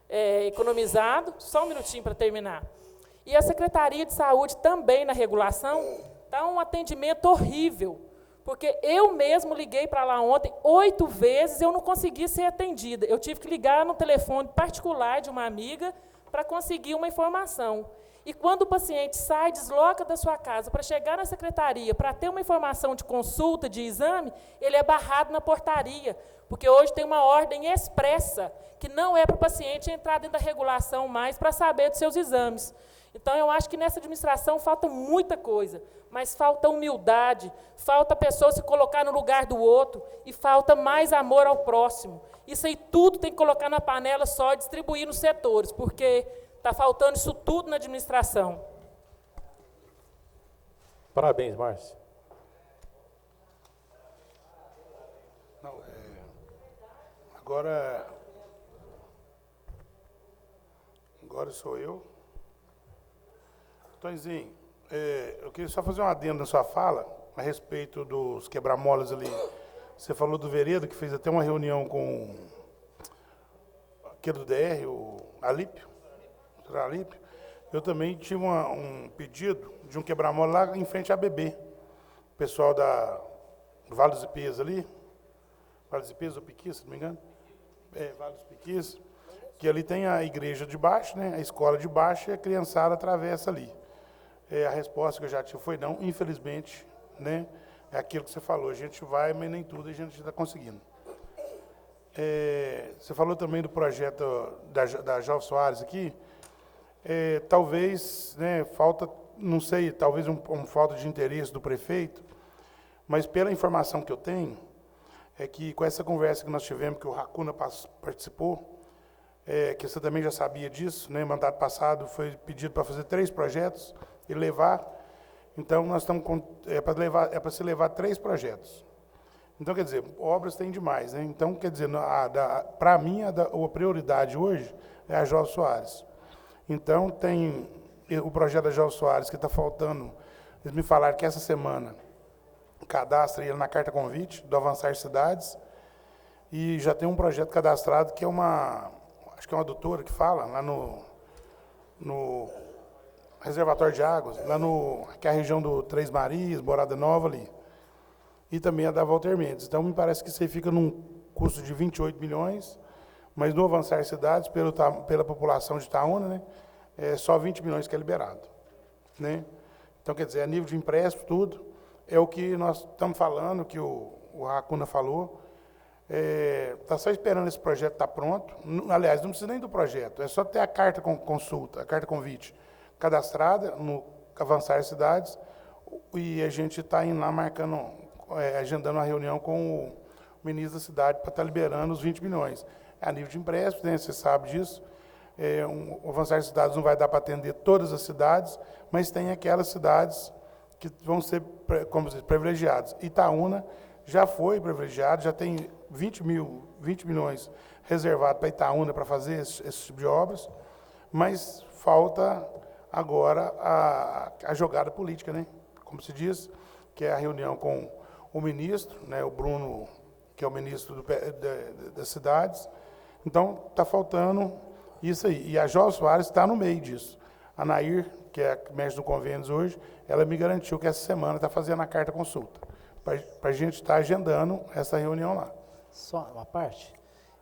economizado. Só um minutinho para terminar. E a Secretaria de Saúde também, na regulação, está um atendimento horrível, porque eu mesmo liguei para lá ontem 8 vezes e eu não consegui ser atendida. Eu tive que ligar no telefone particular de uma amiga para conseguir uma informação. E quando o paciente sai, desloca da sua casa para chegar na secretaria, para ter uma informação de consulta, de exame, ele é barrado na portaria, porque hoje tem uma ordem expressa, que não é para o paciente entrar dentro da regulação mais para saber dos seus exames. Então, eu acho que nessa administração falta muita coisa, mas falta humildade, falta a pessoa se colocar no lugar do outro e falta mais amor ao próximo. Isso aí tudo tem que colocar na panela só e distribuir nos setores, porque está faltando isso tudo na administração. Parabéns, Márcio. Agora sou eu. Tonzinho, eu queria só fazer um adendo na sua fala, a respeito dos quebra-molas ali. Você falou do Veredo, que fez até uma reunião com aquele do DR, o Alípio. Eu também tive um pedido de um quebra-mola lá em frente à BB. O pessoal do Vale dos Ipês ali, Vale dos Ipês ou Piquis, se não me engano. Vale dos Piquis, que ali tem a igreja de baixo, né, a escola de baixo, e a criançada atravessa ali. A resposta que eu já tive foi não, infelizmente, né, é aquilo que você falou, a gente vai, mas nem tudo a gente está conseguindo. Você falou também do projeto da Jovem Soares aqui, talvez, né, falta, não sei, talvez uma falta de interesse do prefeito, mas pela informação que eu tenho, é que com essa conversa que nós tivemos, que o Racuna participou, que você também já sabia disso, né, mandato passado foi pedido para fazer 3 projetos e levar, então nós estamos para se levar 3 projetos. Então, quer dizer, obras tem demais, né? Então, quer dizer, para mim, a prioridade hoje é a Jovem Soares. Então, tem o projeto da Jovem Soares, que está faltando, eles me falaram que essa semana cadastra ele na carta convite do Avançar Cidades, e já tem um projeto cadastrado que é acho que é uma adutora que fala, lá no reservatório de águas, lá que é a região do Três Marias, Morada Nova ali, e também a da Walter Mendes. Então, me parece que isso aí fica num custo de 28 milhões, mas no Avançar Cidades, pela população de Itaúna, né, é só 20 milhões que é liberado, né? Então, quer dizer, a nível de empréstimo, tudo, é o que nós estamos falando, que o Racuna falou. Está só esperando esse projeto estar pronto. Aliás, não precisa nem do projeto, é só ter a carta consulta, a carta convite cadastrada no Avançar Cidades, e a gente está indo lá marcando, agendando uma reunião com o ministro da cidade para estar liberando os 20 milhões. A nível de empréstimo, né, você sabe disso. O Avançar Cidades não vai dar para atender todas as cidades, mas tem aquelas cidades que vão ser, como dizer, privilegiadas. Itaúna já foi privilegiado, já tem 20 milhões reservados para Itaúna para fazer esse tipo de obras, mas falta agora a jogada política, né? Como se diz, que é a reunião com o ministro, né, o Bruno, que é o ministro das cidades. Então, está faltando isso aí. E a Jovem Soares está no meio disso. A Nair, que é a mestre do Convênios hoje, ela me garantiu que essa semana está fazendo a carta consulta, para a gente estar agendando essa reunião lá. Só uma parte,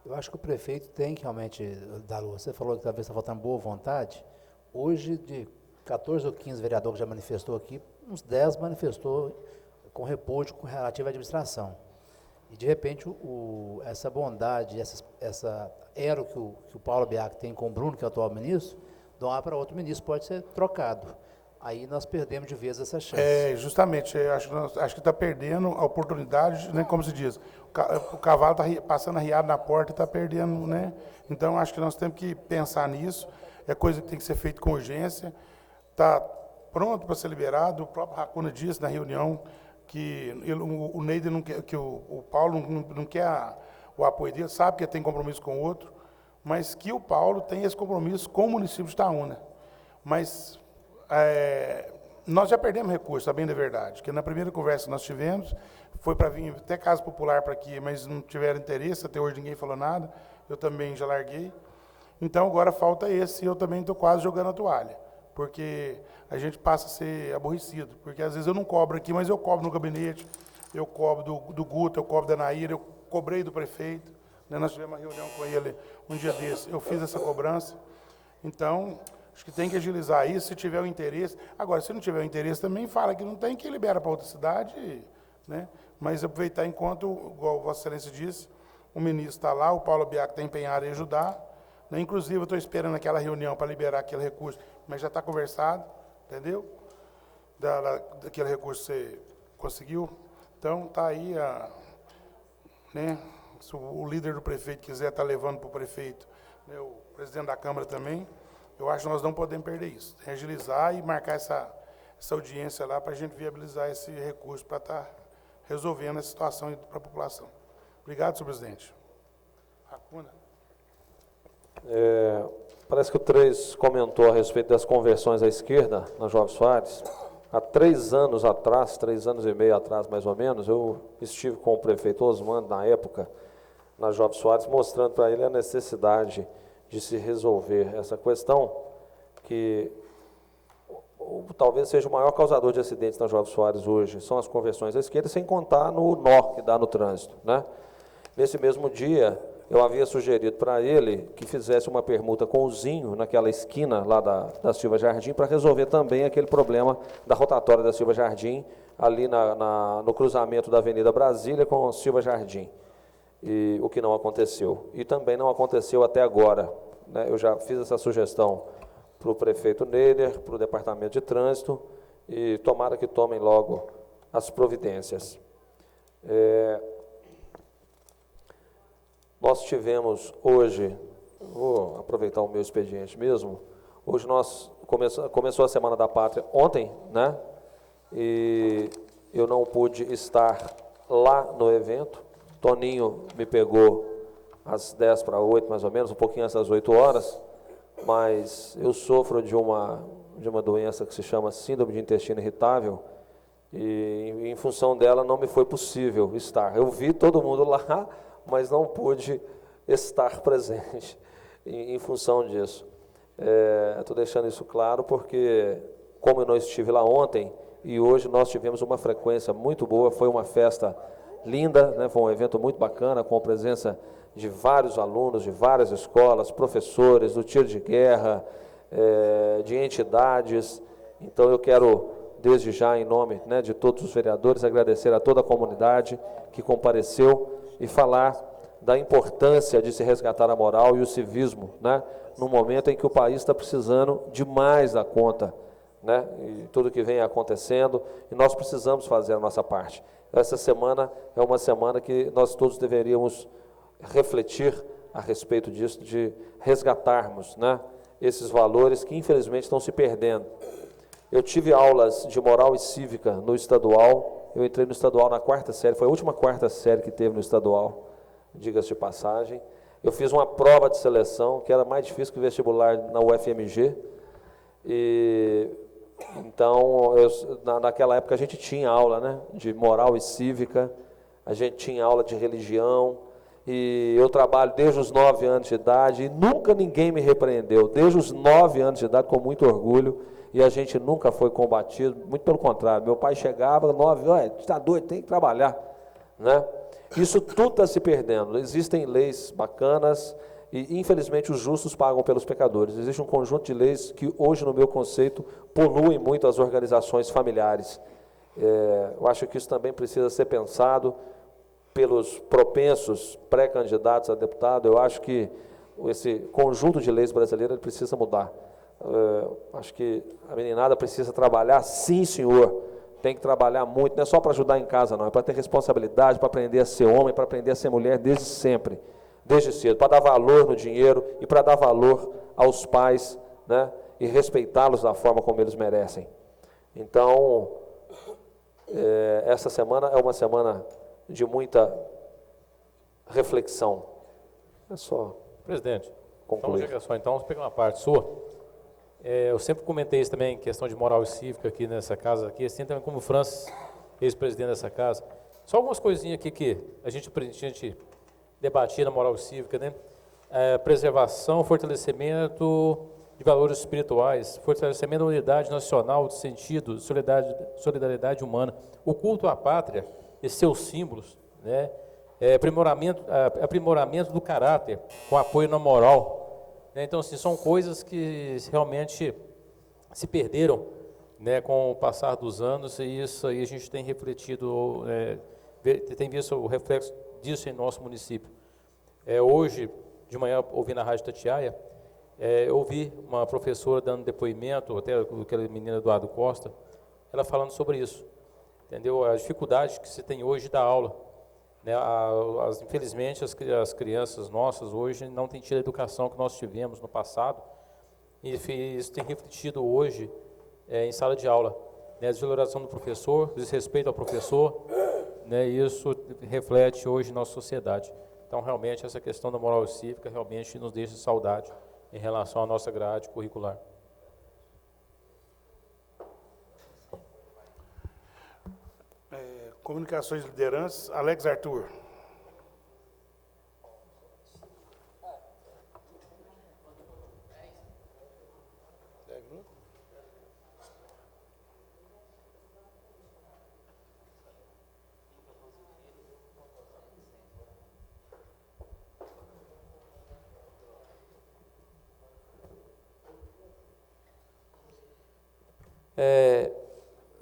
eu acho que o prefeito tem que realmente dar luz. Você falou que talvez está faltando boa vontade. Hoje, de 14 ou 15 vereadores que já manifestou aqui, uns 10 manifestou com repúdio com relativa à administração. E, de repente, essa bondade, essa ero que o Paulo Biak tem com o Bruno, que é o atual ministro, doar para outro ministro, pode ser trocado. Aí nós perdemos de vez essa chance. Justamente, acho que está perdendo a oportunidade, né, como se diz, o cavalo está passando arriado na porta e está perdendo, né? Então, acho que nós temos que pensar nisso, é coisa que tem que ser feita com urgência, está pronto para ser liberado. O próprio Racuna disse na reunião que o Neide não quer, que o Paulo não quer o apoio dele, sabe que ele tem compromisso com o outro, mas que o Paulo tem esse compromisso com o município de Itaúna. Mas nós já perdemos recursos, a bem da verdade, porque na primeira conversa que nós tivemos, foi para vir até Casa Popular para aqui, mas não tiveram interesse, até hoje ninguém falou nada, eu também já larguei. Então agora falta esse, e eu também estou quase jogando a toalha, porque a gente passa a ser aborrecido, porque às vezes eu não cobro aqui, mas eu cobro no gabinete, eu cobro do Guto, eu cobro da Naíra, eu cobrei do prefeito, né? Nós tivemos uma reunião com ele um dia desse, eu fiz essa cobrança. Então, acho que tem que agilizar isso, se tiver o interesse. Agora, se não tiver o interesse, também fala que não tem, que libera para outra cidade, né? Mas aproveitar enquanto, igual Vossa Excelência disse, o ministro está lá, o Paulo Biac está empenhado em ajudar, né? Inclusive, eu estou esperando aquela reunião para liberar aquele recurso, mas já está conversado, entendeu? Daquele recurso você conseguiu. Então, está aí, né? Se o líder do prefeito quiser estar levando para o prefeito, né, o presidente da Câmara também, eu acho que nós não podemos perder isso. Agilizar e marcar essa audiência lá para a gente viabilizar esse recurso para estar resolvendo a situação para a população. Obrigado, senhor presidente. Racuna. Parece que o 3 comentou a respeito das conversões à esquerda na João Soares. Há 3 anos atrás, 3 anos e meio atrás mais ou menos, eu estive com o prefeito Osmando na época, na João Soares, mostrando para ele a necessidade de se resolver essa questão, que talvez seja o maior causador de acidentes na João Soares hoje, são as conversões à esquerda, sem contar no nó que dá no trânsito, né? Nesse mesmo dia, eu havia sugerido para ele que fizesse uma permuta com o Zinho, naquela esquina lá da Silva Jardim, para resolver também aquele problema da rotatória da Silva Jardim, ali no cruzamento da Avenida Brasília com Silva Jardim. E o que não aconteceu. E também não aconteceu até agora, né? Eu já fiz essa sugestão para o prefeito Neider, para o Departamento de Trânsito, e tomara que tomem logo as providências. Nós tivemos hoje, vou aproveitar o meu expediente mesmo, hoje começou a Semana da Pátria ontem, né? E eu não pude estar lá no evento. Toninho me pegou às 7:50, mais ou menos, um pouquinho antes das 8 horas, mas eu sofro de uma doença que se chama síndrome de intestino irritável, e em função dela não me foi possível estar. Eu vi todo mundo lá, mas não pude estar presente em função disso. Estou deixando isso claro porque, como eu não estive lá ontem, e hoje nós tivemos uma frequência muito boa, foi uma festa linda, né? Foi um evento muito bacana, com a presença de vários alunos, de várias escolas, professores, do tiro de guerra, de entidades. Então eu quero, desde já, em nome, né, de todos os vereadores, agradecer a toda a comunidade que compareceu e falar da importância de se resgatar a moral e o civismo, né, no momento em que o país está precisando demais da conta, né, e tudo que vem acontecendo, e nós precisamos fazer a nossa parte. Essa semana é uma semana que nós todos deveríamos refletir a respeito disso, de resgatarmos, né, esses valores que infelizmente estão se perdendo. Eu tive aulas de moral e cívica no estadual, eu entrei no estadual na 4ª série, foi a última 4ª série que teve no estadual, diga-se de passagem. Eu fiz uma prova de seleção, que era mais difícil que o vestibular na UFMG, então, naquela época a gente tinha aula, né, de moral e cívica, a gente tinha aula de religião, e eu trabalho desde os 9 anos de idade, e nunca ninguém me repreendeu, desde os 9 anos de idade, com muito orgulho, e a gente nunca foi combatido, muito pelo contrário, meu pai chegava, 9, está doido, tem que trabalhar, né? Isso tudo está se perdendo, existem leis bacanas, e, infelizmente, os justos pagam pelos pecadores. Existe um conjunto de leis que, hoje, no meu conceito, poluem muito as organizações familiares. Eu acho que isso também precisa ser pensado pelos propensos pré-candidatos a deputado. Eu acho que esse conjunto de leis brasileiras precisa mudar. Acho que a meninada precisa trabalhar, sim, senhor. Tem que trabalhar muito, não é só para ajudar em casa, não. É para ter responsabilidade, para aprender a ser homem, para aprender a ser mulher desde sempre. Desde cedo, para dar valor no dinheiro e para dar valor aos pais, né, e respeitá-los da forma como eles merecem. Então, essa semana é uma semana de muita reflexão. É só, presidente, concluir. Então, vamos pegar uma parte sua. Eu sempre comentei isso também, questão de moral e cívica aqui nessa casa, aqui, assim também como o Francis, ex-presidente dessa casa. Só algumas coisinhas aqui que a gente debatia na moral cívica, né? preservação, fortalecimento de valores espirituais, fortalecimento da unidade nacional de sentido, solidariedade humana, o culto à pátria e seus símbolos, né? Aprimoramento do caráter, com apoio na moral. Né? Então, assim, são coisas que realmente se perderam, né, com o passar dos anos, e isso aí a gente tem refletido, tem visto o reflexo disso em nosso município. Hoje, de manhã, ouvi na Rádio Itatiaia, eu ouvi uma professora dando depoimento, até aquela menina Eduardo Costa, ela falando sobre isso, entendeu? A dificuldade que se tem hoje da aula. Né? Infelizmente, as crianças nossas hoje não têm tido a educação que nós tivemos no passado, e isso tem refletido hoje em sala de aula. Né? A desvalorização do professor, desrespeito ao professor, né? Isso reflete hoje em nossa sociedade. Então, realmente, essa questão da moral cívica realmente nos deixa saudade em relação à nossa grade curricular. Comunicações e lideranças, Alex Arthur.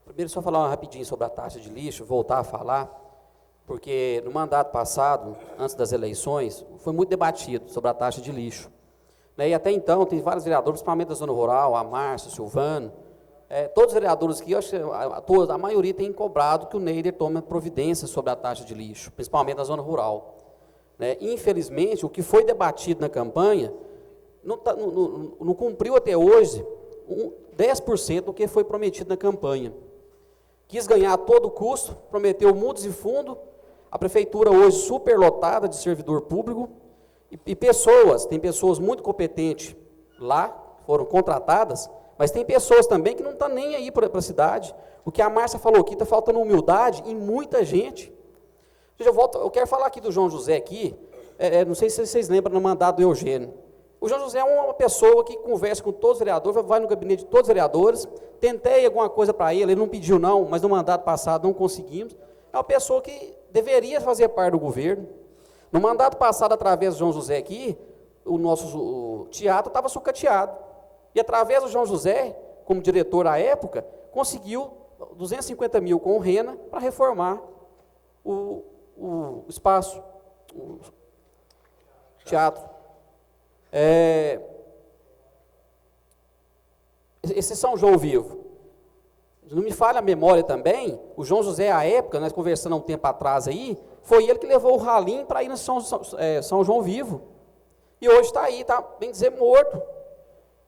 Primeiro, só falar rapidinho sobre a taxa de lixo, voltar a falar, porque no mandato passado, antes das eleições, foi muito debatido sobre a taxa de lixo. Né? E até então, tem vários vereadores, principalmente da zona rural, a Márcia, o Silvano, todos os vereadores aqui, eu acho que a maioria tem cobrado que o Neider tome providências sobre a taxa de lixo, principalmente na zona rural. Né? Infelizmente, o que foi debatido na campanha não cumpriu até hoje 10% do que foi prometido na campanha. Quis ganhar a todo custo, prometeu mundos e fundos, a prefeitura hoje superlotada de servidor público, e tem pessoas muito competentes lá, foram contratadas, mas tem pessoas também que não estão nem aí para a cidade. O que a Márcia falou aqui, está faltando humildade em muita gente. Eu quero falar aqui do João José aqui, não sei se vocês lembram no mandato do Eugênio. O João José é uma pessoa que conversa com todos os vereadores, vai no gabinete de todos os vereadores, tentei alguma coisa para ele não pediu não, mas no mandato passado não conseguimos. É uma pessoa que deveria fazer parte do governo. No mandato passado, através do João José aqui, o nosso teatro estava sucateado. E através do João José, como diretor à época, conseguiu 250 mil com o Rena para reformar o espaço, o teatro. Esse São João Vivo, não me falha a memória também, o João José, à época, nós conversando há um tempo atrás aí, foi ele que levou o Ralim para ir no São João Vivo. E hoje está aí, está, bem dizer, morto.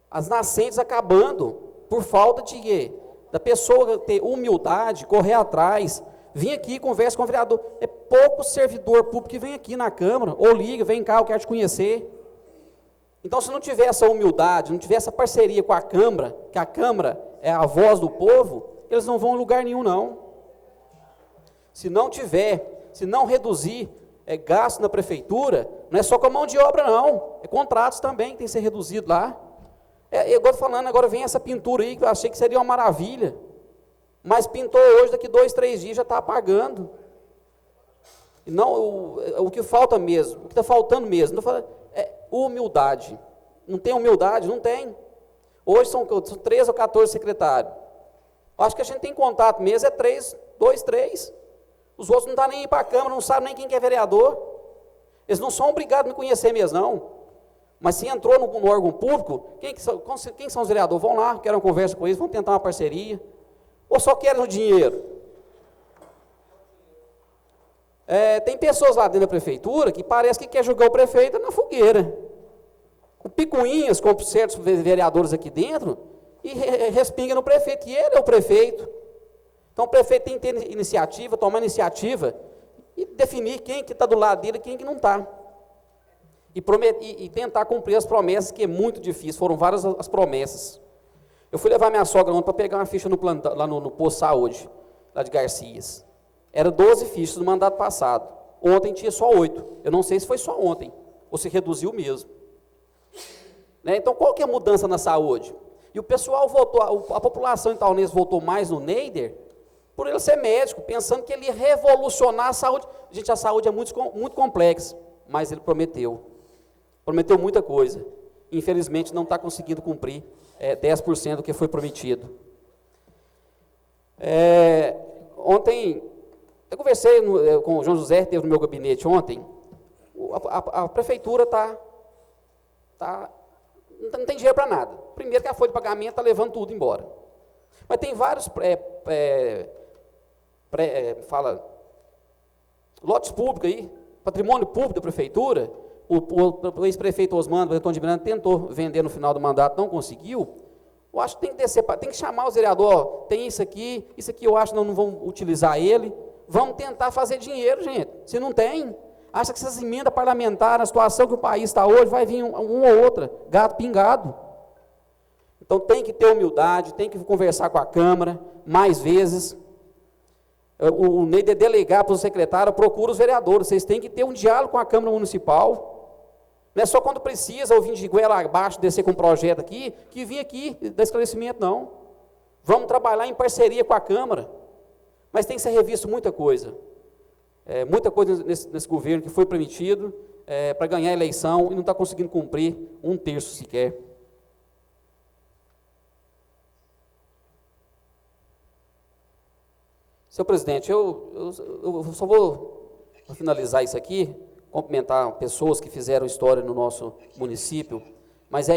As nascentes acabando, por falta de quê? Da pessoa ter humildade, correr atrás, vir aqui, conversa com o vereador. É pouco servidor público que vem aqui na Câmara, ou liga, vem cá, eu quero te conhecer. Então, se não tiver essa humildade, não tiver essa parceria com a Câmara, que a Câmara é a voz do povo, eles não vão a lugar nenhum, não. Se não tiver, se não reduzir gasto na prefeitura, não é só com a mão de obra, não. É contratos também que tem que ser reduzido lá. Eu estou falando, agora vem essa pintura aí, que eu achei que seria uma maravilha. Mas pintou hoje, daqui 2, 3 dias já está apagando. Não, o que falta mesmo, o que está faltando mesmo, não falando, humildade. Não tem humildade? Não tem. Hoje são 13 ou 14 secretários. Acho que a gente tem contato mesmo, 2, 3. Os outros não estão nem aí para a Câmara, não sabem nem quem que é vereador. Eles não são obrigados a me conhecer mesmo, não. Mas se entrou no órgão público, quem são os vereadores? Vão lá, querem uma conversa com eles, vão tentar uma parceria. Ou só querem o dinheiro? Tem pessoas lá dentro da prefeitura que parece que quer jogar o prefeito na fogueira. Com picuinhas, com certos vereadores aqui dentro, e respinga no prefeito, que ele é o prefeito. Então o prefeito tem que ter iniciativa, tomar iniciativa, e definir quem que está do lado dele e quem que não está. E tentar cumprir as promessas, que é muito difícil, foram várias as promessas. Eu fui levar minha sogra ontem para pegar uma ficha lá no posto de saúde, lá de Garcias. Era 12 fichas no mandato passado. Ontem tinha só 8. Eu não sei se foi só ontem. ou se reduziu mesmo. Né? Então, qual que é a mudança na saúde? E o pessoal votou, a população itaunense votou mais no Neider, por ele ser médico, pensando que ele ia revolucionar a saúde. Gente, a saúde é muito complexa, mas ele prometeu muita coisa. Infelizmente, não está conseguindo cumprir 10% do que foi prometido. Ontem, eu conversei com o João José, que esteve no meu gabinete ontem. A prefeitura não tem dinheiro para nada. Primeiro que a folha de pagamento está levando tudo embora. Mas tem vários lotes públicos aí, patrimônio público da prefeitura. O ex-prefeito Osmando, o Antônio de Miranda, tentou vender no final do mandato, não conseguiu. Eu acho que tem que chamar os vereadores, tem isso aqui eu acho que não vão utilizar ele. Vamos tentar fazer dinheiro, gente. Se não tem, acha que essas emendas parlamentares, a situação que o país está hoje, vai vir uma ou outra, gato pingado. Então tem que ter humildade, tem que conversar com a Câmara mais vezes. O Neider delegar para o secretário, procura os vereadores, vocês têm que ter um diálogo com a Câmara Municipal. Não é só quando precisa, ou vir de goela abaixo, descer com um projeto aqui, que vir aqui dar esclarecimento, não. Vamos trabalhar em parceria com a Câmara. Mas tem que ser revisto muita coisa. Muita coisa nesse governo que foi prometido para ganhar a eleição e não está conseguindo cumprir 1/3 sequer. Senhor presidente, eu só vou finalizar isso aqui, cumprimentar pessoas que fizeram história no nosso município, mas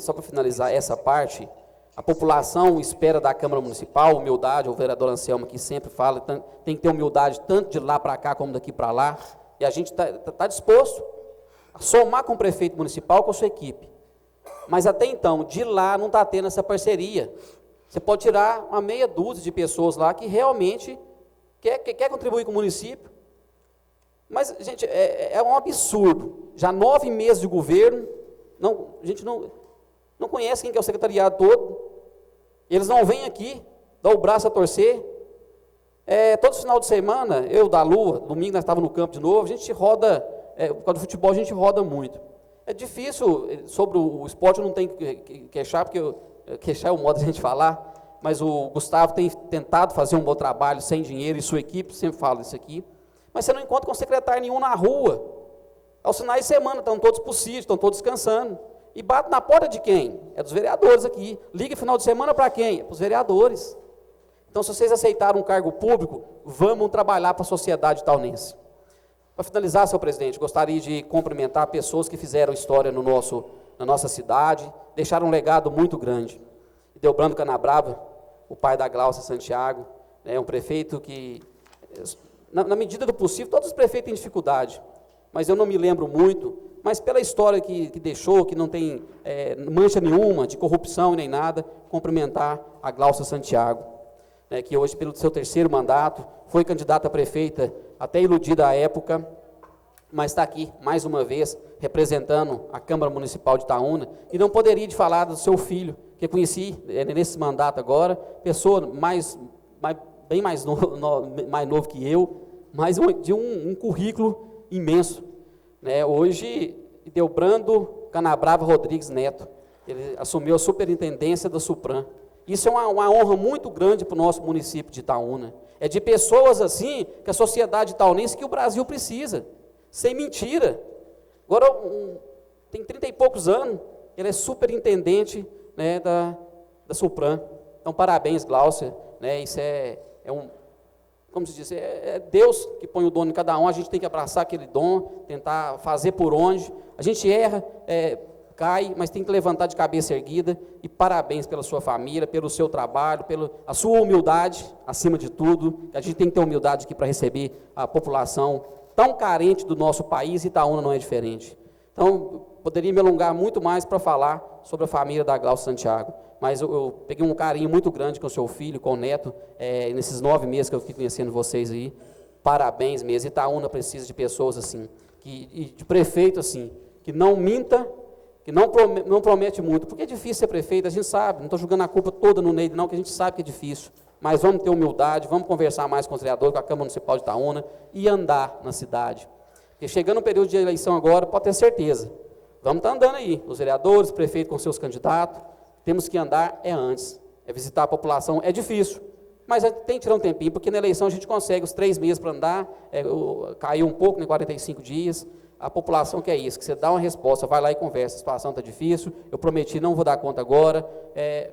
só para finalizar essa parte, a população espera da Câmara Municipal, humildade, o vereador Anselmo que sempre fala, tem que ter humildade tanto de lá para cá como daqui para lá, e a gente está disposto a somar com o prefeito municipal, com a sua equipe. Mas até então, de lá não está tendo essa parceria. Você pode tirar uma meia dúzia de pessoas lá que realmente quer contribuir com o município. Mas, gente, é um absurdo. Já 9 meses de governo, a gente não conhece quem que é o secretariado todo. Eles não vêm aqui, dão o braço a torcer. Todo final de semana, eu da Lua, domingo nós estávamos no campo de novo, a gente roda, por causa do futebol a gente roda muito. É difícil, sobre o esporte eu não tenho que queixar, porque queixar é o modo de a gente falar, mas o Gustavo tem tentado fazer um bom trabalho sem dinheiro, e sua equipe sempre fala isso aqui. Mas você não encontra com secretário nenhum na rua. Aos finais de semana, estão todos por sítio, estão todos descansando. E bate na porta de quem? É dos vereadores aqui. Liga final de semana para quem? É para os vereadores. Então, se vocês aceitaram um cargo público, vamos trabalhar para a sociedade itaunense. Para finalizar, senhor presidente, gostaria de cumprimentar pessoas que fizeram história na nossa cidade, deixaram um legado muito grande. Delbrando Canabrava, o pai da Glaucia Santiago, um prefeito que, na medida do possível, todos os prefeitos têm dificuldade, mas eu não me lembro muito, mas pela história que deixou, que não tem mancha nenhuma de corrupção nem nada, cumprimentar a Glaucia Santiago, que hoje, pelo seu 3º mandato, foi candidata a prefeita, até iludida à época, mas está aqui, mais uma vez, representando a Câmara Municipal de Itaúna, e não poderia de falar do seu filho, que eu conheci nesse mandato agora, pessoa bem mais novo que eu, mas de um currículo imenso. Hoje, Delbrando Canabrava Rodrigues Neto, ele assumiu a superintendência da Supran. Isso é uma honra muito grande para o nosso município de Itaúna. É de pessoas assim que a sociedade itaunense, que o Brasil precisa, sem mentira. Agora, tem 30 e poucos anos, ele é superintendente da Supran. Então, parabéns, Glaucia. Isso como se diz, é Deus que põe o dom em cada um, a gente tem que abraçar aquele dom, tentar fazer por onde. A gente erra, cai, mas tem que levantar de cabeça erguida, e parabéns pela sua família, pelo seu trabalho, pela sua humildade, acima de tudo. A gente tem que ter humildade aqui para receber a população tão carente do nosso país, e Itaúna não é diferente. Então, poderia me alongar muito mais para falar sobre a família da Glaucia Santiago, mas eu peguei um carinho muito grande com o seu filho, com o neto, nesses 9 meses que eu fiquei conhecendo vocês aí. Parabéns mesmo. Itaúna precisa de pessoas assim, de prefeito assim, que não minta, que não promete muito, porque é difícil ser prefeito, a gente sabe, não estou jogando a culpa toda no Neider, não, que a gente sabe que é difícil, mas vamos ter humildade, vamos conversar mais com os vereadores, com a Câmara Municipal de Itaúna, e andar na cidade. Porque chegando o período de eleição agora, pode ter certeza. Vamos estar andando aí, os vereadores, prefeitos com seus candidatos, temos que andar antes. Visitar a população é difícil, mas tem que tirar um tempinho, porque na eleição a gente consegue os 3 meses para andar, caiu um pouco, 45 dias, a população quer isso, que você dá uma resposta, vai lá e conversa, a situação está difícil, eu prometi, não vou dar conta agora,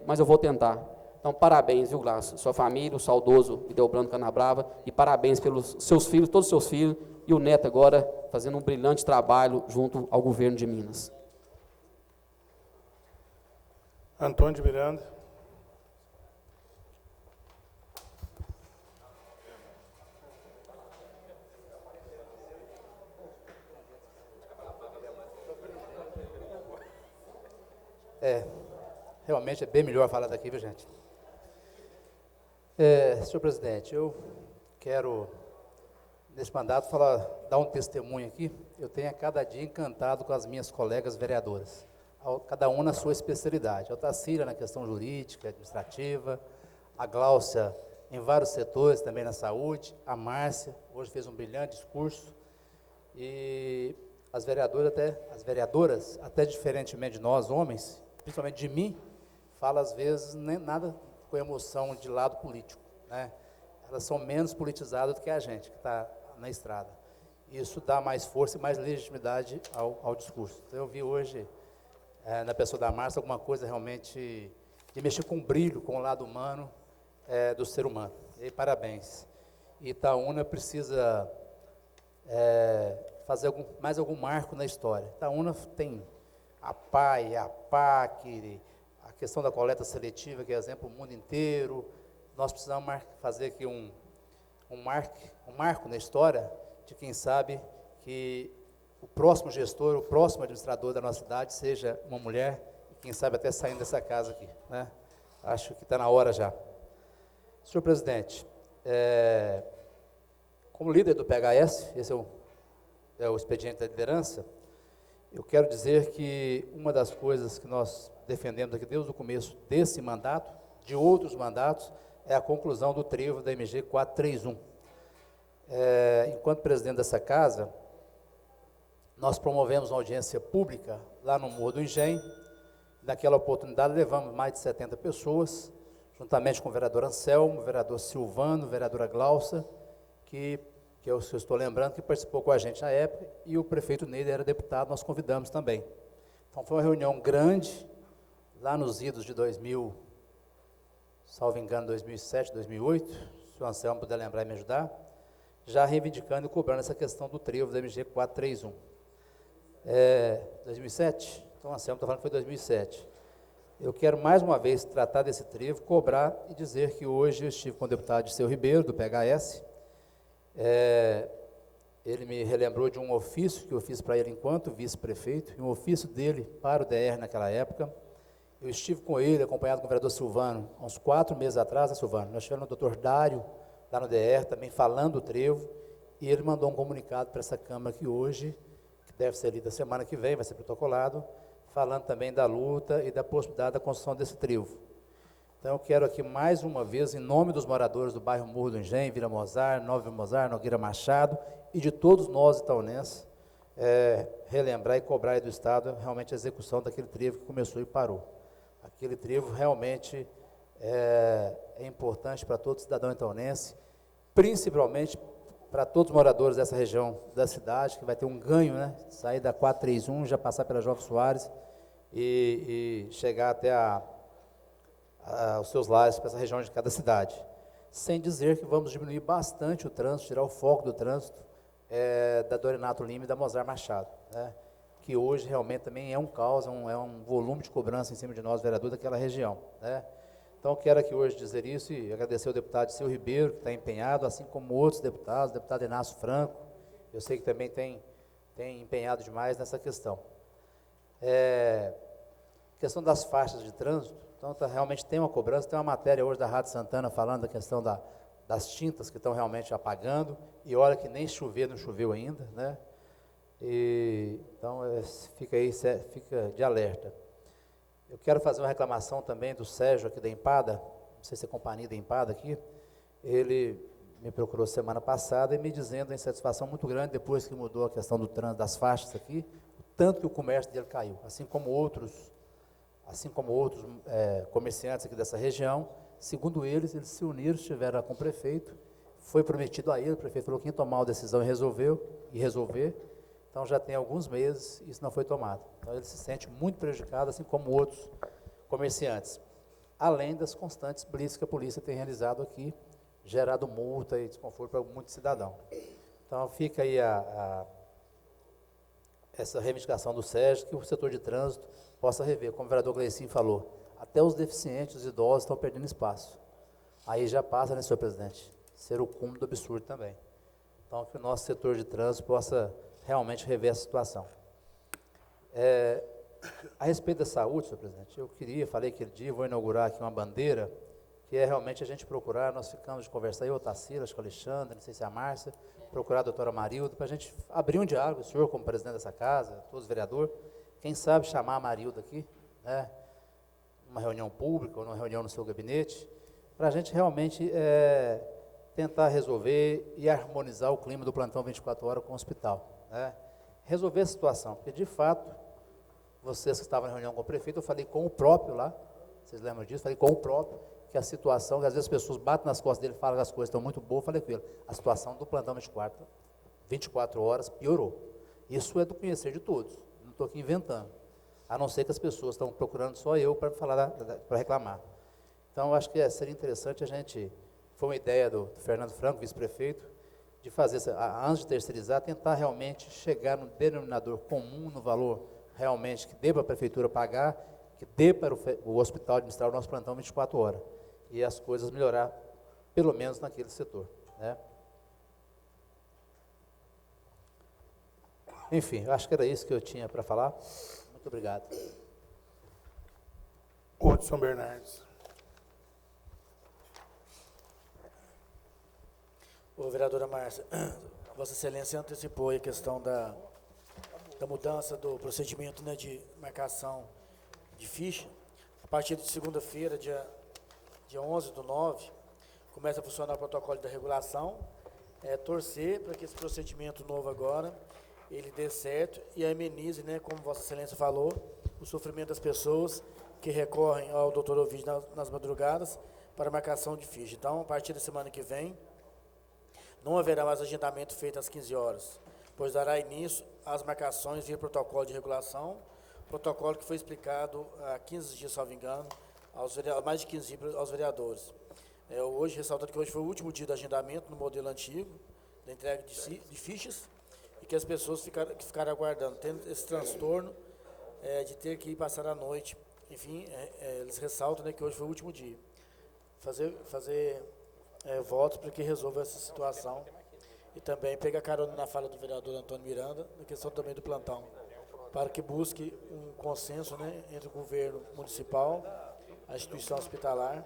mas eu vou tentar. Então, parabéns, viu, Glácio, sua família, o saudoso Ideobrando Canabrava, e parabéns pelos seus filhos, todos os seus filhos, e o neto agora fazendo um brilhante trabalho junto ao governo de Minas. Antônio de Miranda. Realmente é bem melhor falar daqui, viu, gente? Senhor presidente, eu quero, nesse mandato, dar um testemunho aqui. Eu tenho a cada dia encantado com as minhas colegas vereadoras, cada uma na sua especialidade. A Otacília na questão jurídica, administrativa, a Gláucia em vários setores, também na saúde, a Márcia, hoje fez um brilhante discurso, e as vereadoras, até diferentemente de nós, homens, principalmente de mim, fala às vezes nem nada com emoção de lado político, né? Elas são menos politizadas do que a gente, que está na estrada. Isso dá mais força e mais legitimidade ao discurso. Então, eu vi hoje, na pessoa da Márcia, alguma coisa realmente de mexer com o brilho, com o lado humano do ser humano. E parabéns. E Itaúna precisa fazer mais algum marco na história. Itaúna tem a PAI, a PAC, a questão da coleta seletiva, que é exemplo no mundo inteiro. Nós precisamos fazer aqui um marco na história de quem sabe que o próximo gestor, o próximo administrador da nossa cidade seja uma mulher, e quem sabe até saindo dessa casa aqui, né? Acho que está na hora já. Senhor presidente, como líder do PHS, esse é o expediente da liderança, eu quero dizer que uma das coisas que nós defendemos aqui desde o começo desse mandato, de outros mandatos, é a conclusão do trevo da MG 431. Enquanto presidente dessa casa, nós promovemos uma audiência pública lá no Morro do Engenho. Naquela oportunidade, levamos mais de 70 pessoas, juntamente com o vereador Anselmo, o vereador Silvano, a vereadora Gláucia, que eu estou lembrando, que participou com a gente na época, e o prefeito Neide era deputado, nós convidamos também. Então, foi uma reunião grande, lá nos idos de 2000, salvo engano, 2007, 2008, se o Anselmo puder lembrar e me ajudar, já reivindicando e cobrando essa questão do trevo da MG 431. 2007? Então, o Anselmo está falando que foi 2007. Eu quero, mais uma vez, tratar desse trevo, cobrar e dizer que hoje eu estive com o deputado Disseu Ribeiro, do PHS. Ele me relembrou de um ofício que eu fiz para ele enquanto vice-prefeito, e um ofício dele para o DR naquela época. Eu estive com ele, acompanhado com o vereador Silvano, há uns 4 meses atrás, né, Silvano? Nós tivemos o doutor Dário, lá no DR, também falando do trevo, e ele mandou um comunicado para essa Câmara aqui hoje, que deve ser lida semana que vem, vai ser protocolado, falando também da luta e da possibilidade da construção desse trevo. Então, eu quero aqui, mais uma vez, em nome dos moradores do bairro Morro do Engenho, Vila Mozar, Nova Vila Mozar, Nogueira Machado, e de todos nós itaunenses, relembrar e cobrar do Estado realmente a execução daquele trevo que começou e parou. Aquele trevo realmente é importante para todo cidadão itaunense, principalmente para todos os moradores dessa região da cidade, que vai ter um ganho, né? Sair da 431, já passar pela Jovem Soares e chegar até os seus lares para essa região de cada cidade. Sem dizer que vamos diminuir bastante o trânsito, tirar o foco do trânsito da Dorinato Lima e da Mozar Machado, né? Que hoje realmente também é um caos, é um volume de cobrança em cima de nós, vereadores daquela região, né? Então, quero aqui hoje dizer isso e agradecer ao deputado Disseu Ribeiro, que está empenhado, assim como outros deputados, o deputado Inácio Franco, eu sei que também tem empenhado demais nessa questão. Questão das faixas de trânsito, então realmente tem uma cobrança, tem uma matéria hoje da Rádio Santana falando da questão das tintas que estão realmente apagando, e olha que nem chover, não choveu ainda, né? Então, fica de alerta. Eu quero fazer uma reclamação também do Sérgio aqui da Empada, não sei se é companhia da Empada aqui, ele me procurou semana passada e me dizendo a insatisfação muito grande depois que mudou a questão do trânsito das faixas aqui, o tanto que o comércio dele caiu, assim como outros comerciantes aqui dessa região. Segundo eles se uniram, estiveram com o prefeito, foi prometido a ele, o prefeito falou que ia tomar uma decisão e resolver, então já tem alguns meses isso não foi tomado. Então ele se sente muito prejudicado, assim como outros comerciantes, além das constantes blitz que a polícia tem realizado aqui, gerado multa e desconforto para muito cidadão. Então fica aí essa reivindicação do Sérgio, que o setor de trânsito possa rever, como o vereador Gleicinho falou, até os deficientes, os idosos estão perdendo espaço. Aí já passa, né, senhor presidente, ser o cúmulo do absurdo também. Então que o nosso setor de trânsito possa realmente rever essa situação. A respeito da saúde, senhor presidente, eu falei aquele dia, vou inaugurar aqui uma bandeira, que é realmente a gente procurar, nós ficamos de conversar, eu, o Tacila, acho que o Alexandre, não sei se é a Márcia, procurar a doutora Marilda, para a gente abrir um diálogo, o senhor como presidente dessa casa, todos os vereadores, quem sabe chamar a Marilda aqui, né, uma reunião pública, ou uma reunião no seu gabinete, para a gente realmente tentar resolver e harmonizar o clima do plantão 24 horas com o hospital, né, resolver a situação, porque de fato, vocês que estavam na reunião com o prefeito, eu falei com o próprio lá, vocês lembram disso? Falei com o próprio, que a situação, que às vezes as pessoas batem nas costas dele e falam que as coisas estão muito boas, falei com ele, a situação do plantão 24 horas piorou. Isso é do conhecer de todos, não estou aqui inventando, a não ser que as pessoas estão procurando só eu para falar, para reclamar. Então, eu acho que seria interessante a gente, foi uma ideia do Fernando Franco, vice-prefeito, de fazer, antes de terceirizar, tentar realmente chegar no denominador comum, no valor realmente que dê para a prefeitura pagar, que dê para o hospital administrar o nosso plantão 24 horas. E as coisas melhorar, pelo menos naquele setor, né? Enfim, eu acho que era isso que eu tinha para falar. Muito obrigado. Hudson Bernardes. Ô, vereadora Márcia, Vossa Excelência antecipou a questão da mudança do procedimento, né, de marcação de ficha. A partir de segunda-feira, dia 11/9, começa a funcionar o protocolo da regulação, torcer para que esse procedimento novo agora, ele dê certo e amenize, né, como Vossa Excelência falou, o sofrimento das pessoas que recorrem ao doutor Ovidio nas madrugadas para marcação de ficha. Então, a partir da semana que vem, não haverá mais agendamento feito às 15 horas, pois dará início às marcações via protocolo de regulação, protocolo que foi explicado há 15 dias, salvo engano, mais de 15 dias aos vereadores. Hoje, ressaltando que hoje foi o último dia do agendamento no modelo antigo, da entrega de fichas, e que as pessoas ficaram aguardando, tendo esse transtorno de ter que ir passar a noite. Enfim, eles ressaltam, né, que hoje foi o último dia. Fazer votos para que resolva essa situação. E também pegar carona na fala do vereador Antônio Miranda, na questão também do plantão, para que busque um consenso, né, entre o governo municipal, a instituição hospitalar,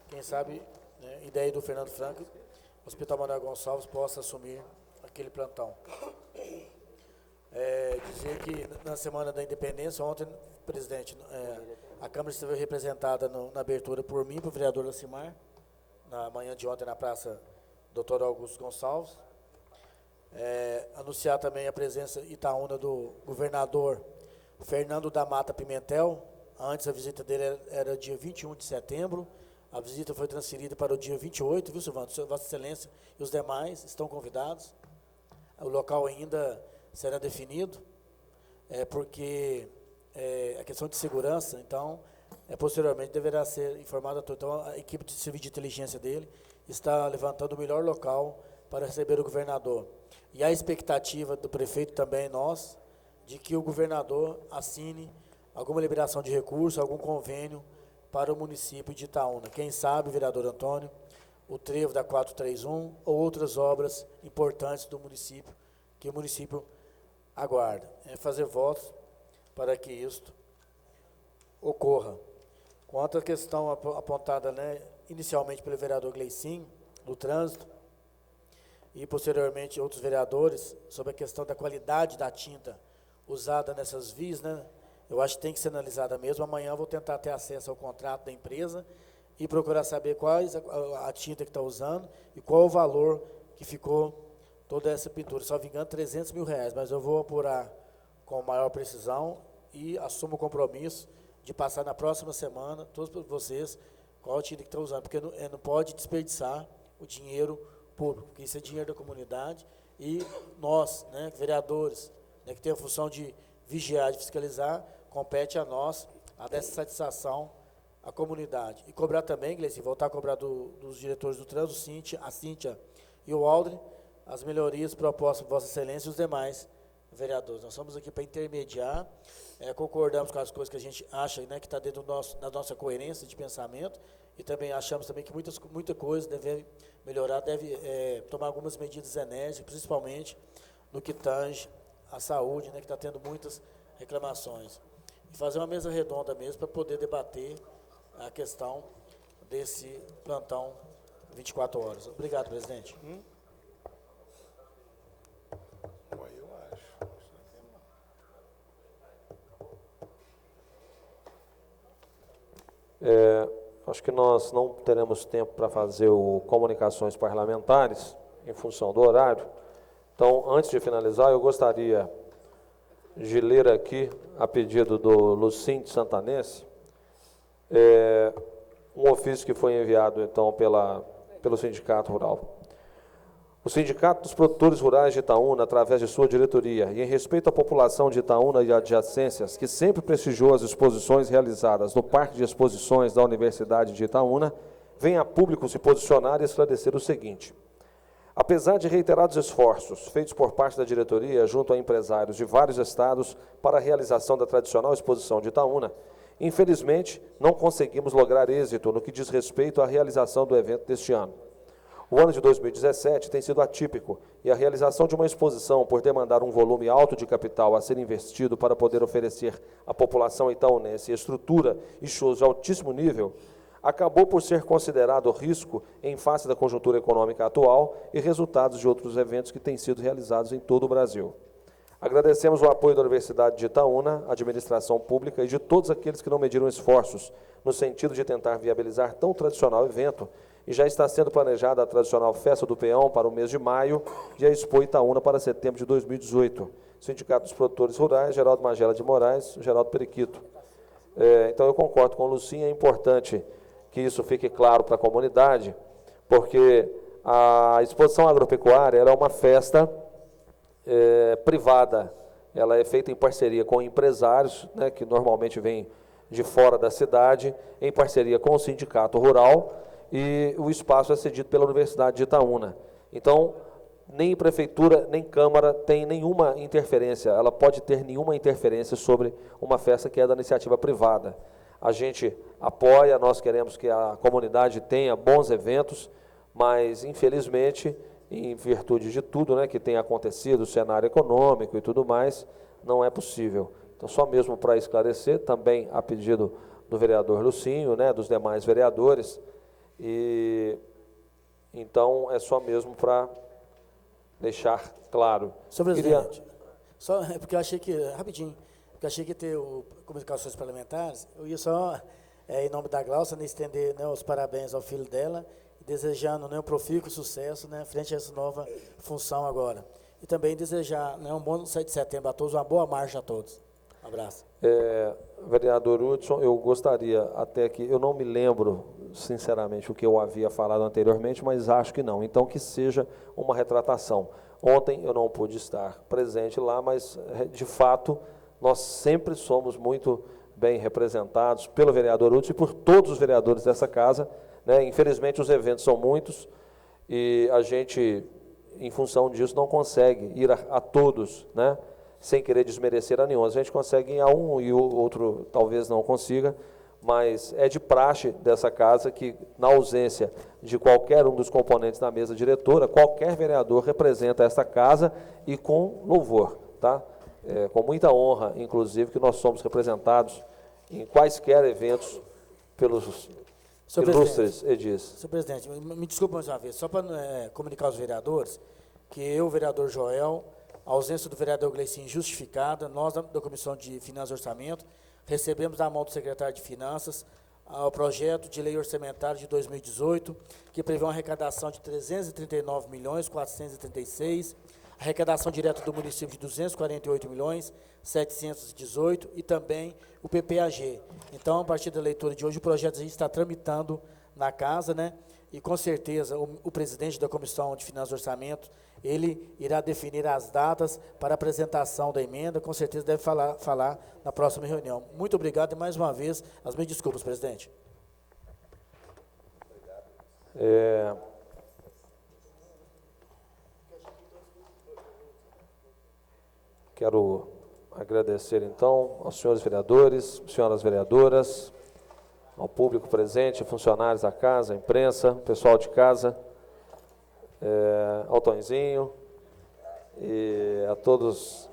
quem sabe, né, ideia do Fernando Franco, o Hospital Manuel Gonçalves possa assumir aquele plantão. Dizer que na Semana da Independência, ontem, presidente, a Câmara esteve representada na abertura por mim, pelo vereador Lacimar, na manhã de ontem na Praça Dr. Augusto Gonçalves. Anunciar também a presença Itaúna do governador Fernando da Mata Pimentel. Antes a visita dele era dia 21 de setembro, a visita foi transferida para o dia 28, viu, Silvano? Vossa Excelência e os demais estão convidados. O local ainda será definido, porque a questão de segurança, então, posteriormente deverá ser informada. Então, a equipe de serviço de inteligência dele está levantando o melhor local para receber o governador. E a expectativa do prefeito também, nós, de que o governador assine alguma liberação de recursos, algum convênio para o município de Itaúna. Quem sabe, vereador Antônio, o trevo da 431 ou outras obras importantes do município, que o município aguarda. Fazer votos para que isto ocorra. Quanto à questão apontada, né, inicialmente pelo vereador Gleicinho, do trânsito, e posteriormente outros vereadores, sobre a questão da qualidade da tinta usada nessas vias, né, eu acho que tem que ser analisada mesmo. Amanhã eu vou tentar ter acesso ao contrato da empresa e procurar saber quais a tinta que está usando e qual o valor que ficou toda essa pintura. Só me engano, R$300 mil, mas eu vou apurar com maior precisão e assumo o compromisso de passar na próxima semana, todos vocês, qual a tinta que está usando, porque não pode desperdiçar o dinheiro público, porque isso é dinheiro da comunidade, e nós, né, vereadores, né, que tem a função de vigiar, de fiscalizar, compete a nós a dessa satisfação à comunidade. E cobrar também, Gleice, voltar a cobrar dos diretores do trânsito, a Cíntia e o Aldrin, as melhorias propostas por Vossa Excelência e os demais vereadores. Nós estamos aqui para intermediar, concordamos com as coisas que a gente acha, né, que está dentro da nossa coerência de pensamento, e também achamos também que muita coisa deve melhorar, deve tomar algumas medidas enérgicas, principalmente no que tange à saúde, né, que está tendo muitas reclamações. E fazer uma mesa redonda mesmo para poder debater a questão desse plantão 24 horas. Obrigado, presidente. Acho que nós não teremos tempo para fazer comunicações parlamentares, em função do horário. Então, antes de finalizar, eu gostaria de ler aqui, a pedido do Lucíndio Santanense, um ofício que foi enviado, então, pelo Sindicato Rural. O Sindicato dos Produtores Rurais de Itaúna, através de sua diretoria, e em respeito à população de Itaúna e adjacências, que sempre prestigiou as exposições realizadas no Parque de Exposições da Universidade de Itaúna, vem a público se posicionar e esclarecer o seguinte. Apesar de reiterados esforços feitos por parte da diretoria junto a empresários de vários estados para a realização da tradicional exposição de Itaúna, infelizmente, não conseguimos lograr êxito no que diz respeito à realização do evento deste ano. O ano de 2017 tem sido atípico e a realização de uma exposição, por demandar um volume alto de capital a ser investido para poder oferecer à população itaunense estrutura e shows de altíssimo nível, acabou por ser considerado risco em face da conjuntura econômica atual e resultados de outros eventos que têm sido realizados em todo o Brasil. Agradecemos o apoio da Universidade de Itaúna, administração pública e de todos aqueles que não mediram esforços no sentido de tentar viabilizar tão tradicional evento, e já está sendo planejada a tradicional Festa do Peão para o mês de maio e a Expo Itaúna para setembro de 2018. Sindicato dos Produtores Rurais, Geraldo Magela de Moraes, Geraldo Periquito. Então, eu concordo com o Lucinha, é importante que isso fique claro para a comunidade, porque a exposição agropecuária ela é uma festa privada, ela é feita em parceria com empresários, né, que normalmente vêm de fora da cidade, em parceria com o Sindicato Rural, e o espaço é cedido pela Universidade de Itaúna. Então, nem prefeitura, nem Câmara tem nenhuma interferência, ela pode ter nenhuma interferência sobre uma festa que é da iniciativa privada. A gente apoia, nós queremos que a comunidade tenha bons eventos, mas, infelizmente, em virtude de tudo, né, que tem acontecido, o cenário econômico e tudo mais, não é possível. Então, só mesmo para esclarecer, também a pedido do vereador Lucinho, né, dos demais vereadores, e então é só mesmo para deixar claro. Senhor presidente, só porque eu achei que, rapidinho, porque eu achei que ter comunicações parlamentares, eu ia só, em nome da Glaucia, né, estender, né, os parabéns ao filho dela, desejando, né, um profícuo sucesso, né, frente a essa nova função agora. E também desejar, né, um bom 7 de setembro a todos, uma boa marcha a todos. Um abraço. Vereador Hudson, eu gostaria até que, eu não me lembro, sinceramente, o que eu havia falado anteriormente, mas acho que não. Então, que seja uma retratação. Ontem eu não pude estar presente lá, mas, de fato, nós sempre somos muito bem representados pelo vereador Hudson e por todos os vereadores dessa casa, né? Infelizmente, os eventos são muitos e a gente, em função disso, não consegue ir a todos, né? Sem querer desmerecer a nenhum. A gente consegue ir a um e o outro talvez não consiga, mas é de praxe dessa casa que, na ausência de qualquer um dos componentes da mesa diretora, qualquer vereador representa esta casa e com louvor, tá? Com muita honra, inclusive, que nós somos representados em quaisquer eventos pelos ilustres edis. Senhor presidente, me desculpe mais uma vez, só para comunicar aos vereadores, que eu, vereador Joel, a ausência do vereador Gleicinho injustificada, nós da Comissão de Finanças e Orçamento, recebemos da mão do secretário de Finanças ao projeto de lei orçamentária de 2018, que prevê uma arrecadação de 339.436.000, arrecadação direta do município de 248.718.000 e também o PPAG. Então, a partir da leitura de hoje, o projeto a gente está tramitando na casa, né? E com certeza o presidente da Comissão de Finanças e Orçamento, ele irá definir as datas para a apresentação da emenda, com certeza deve falar na próxima reunião. Muito obrigado e mais uma vez, as minhas desculpas, presidente. Quero agradecer então aos senhores vereadores, senhoras vereadoras, ao público presente, funcionários da casa, imprensa, pessoal de casa, ao Tonzinho e a todos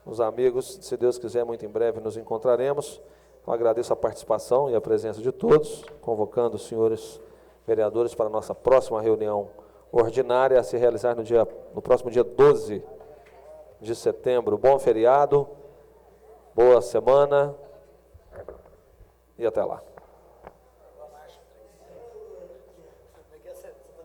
os amigos. Se Deus quiser, muito em breve nos encontraremos. Então, agradeço a participação e a presença de todos, convocando os senhores vereadores para a nossa próxima reunião ordinária a se realizar no próximo dia 12 de setembro. Bom feriado, boa semana e até lá.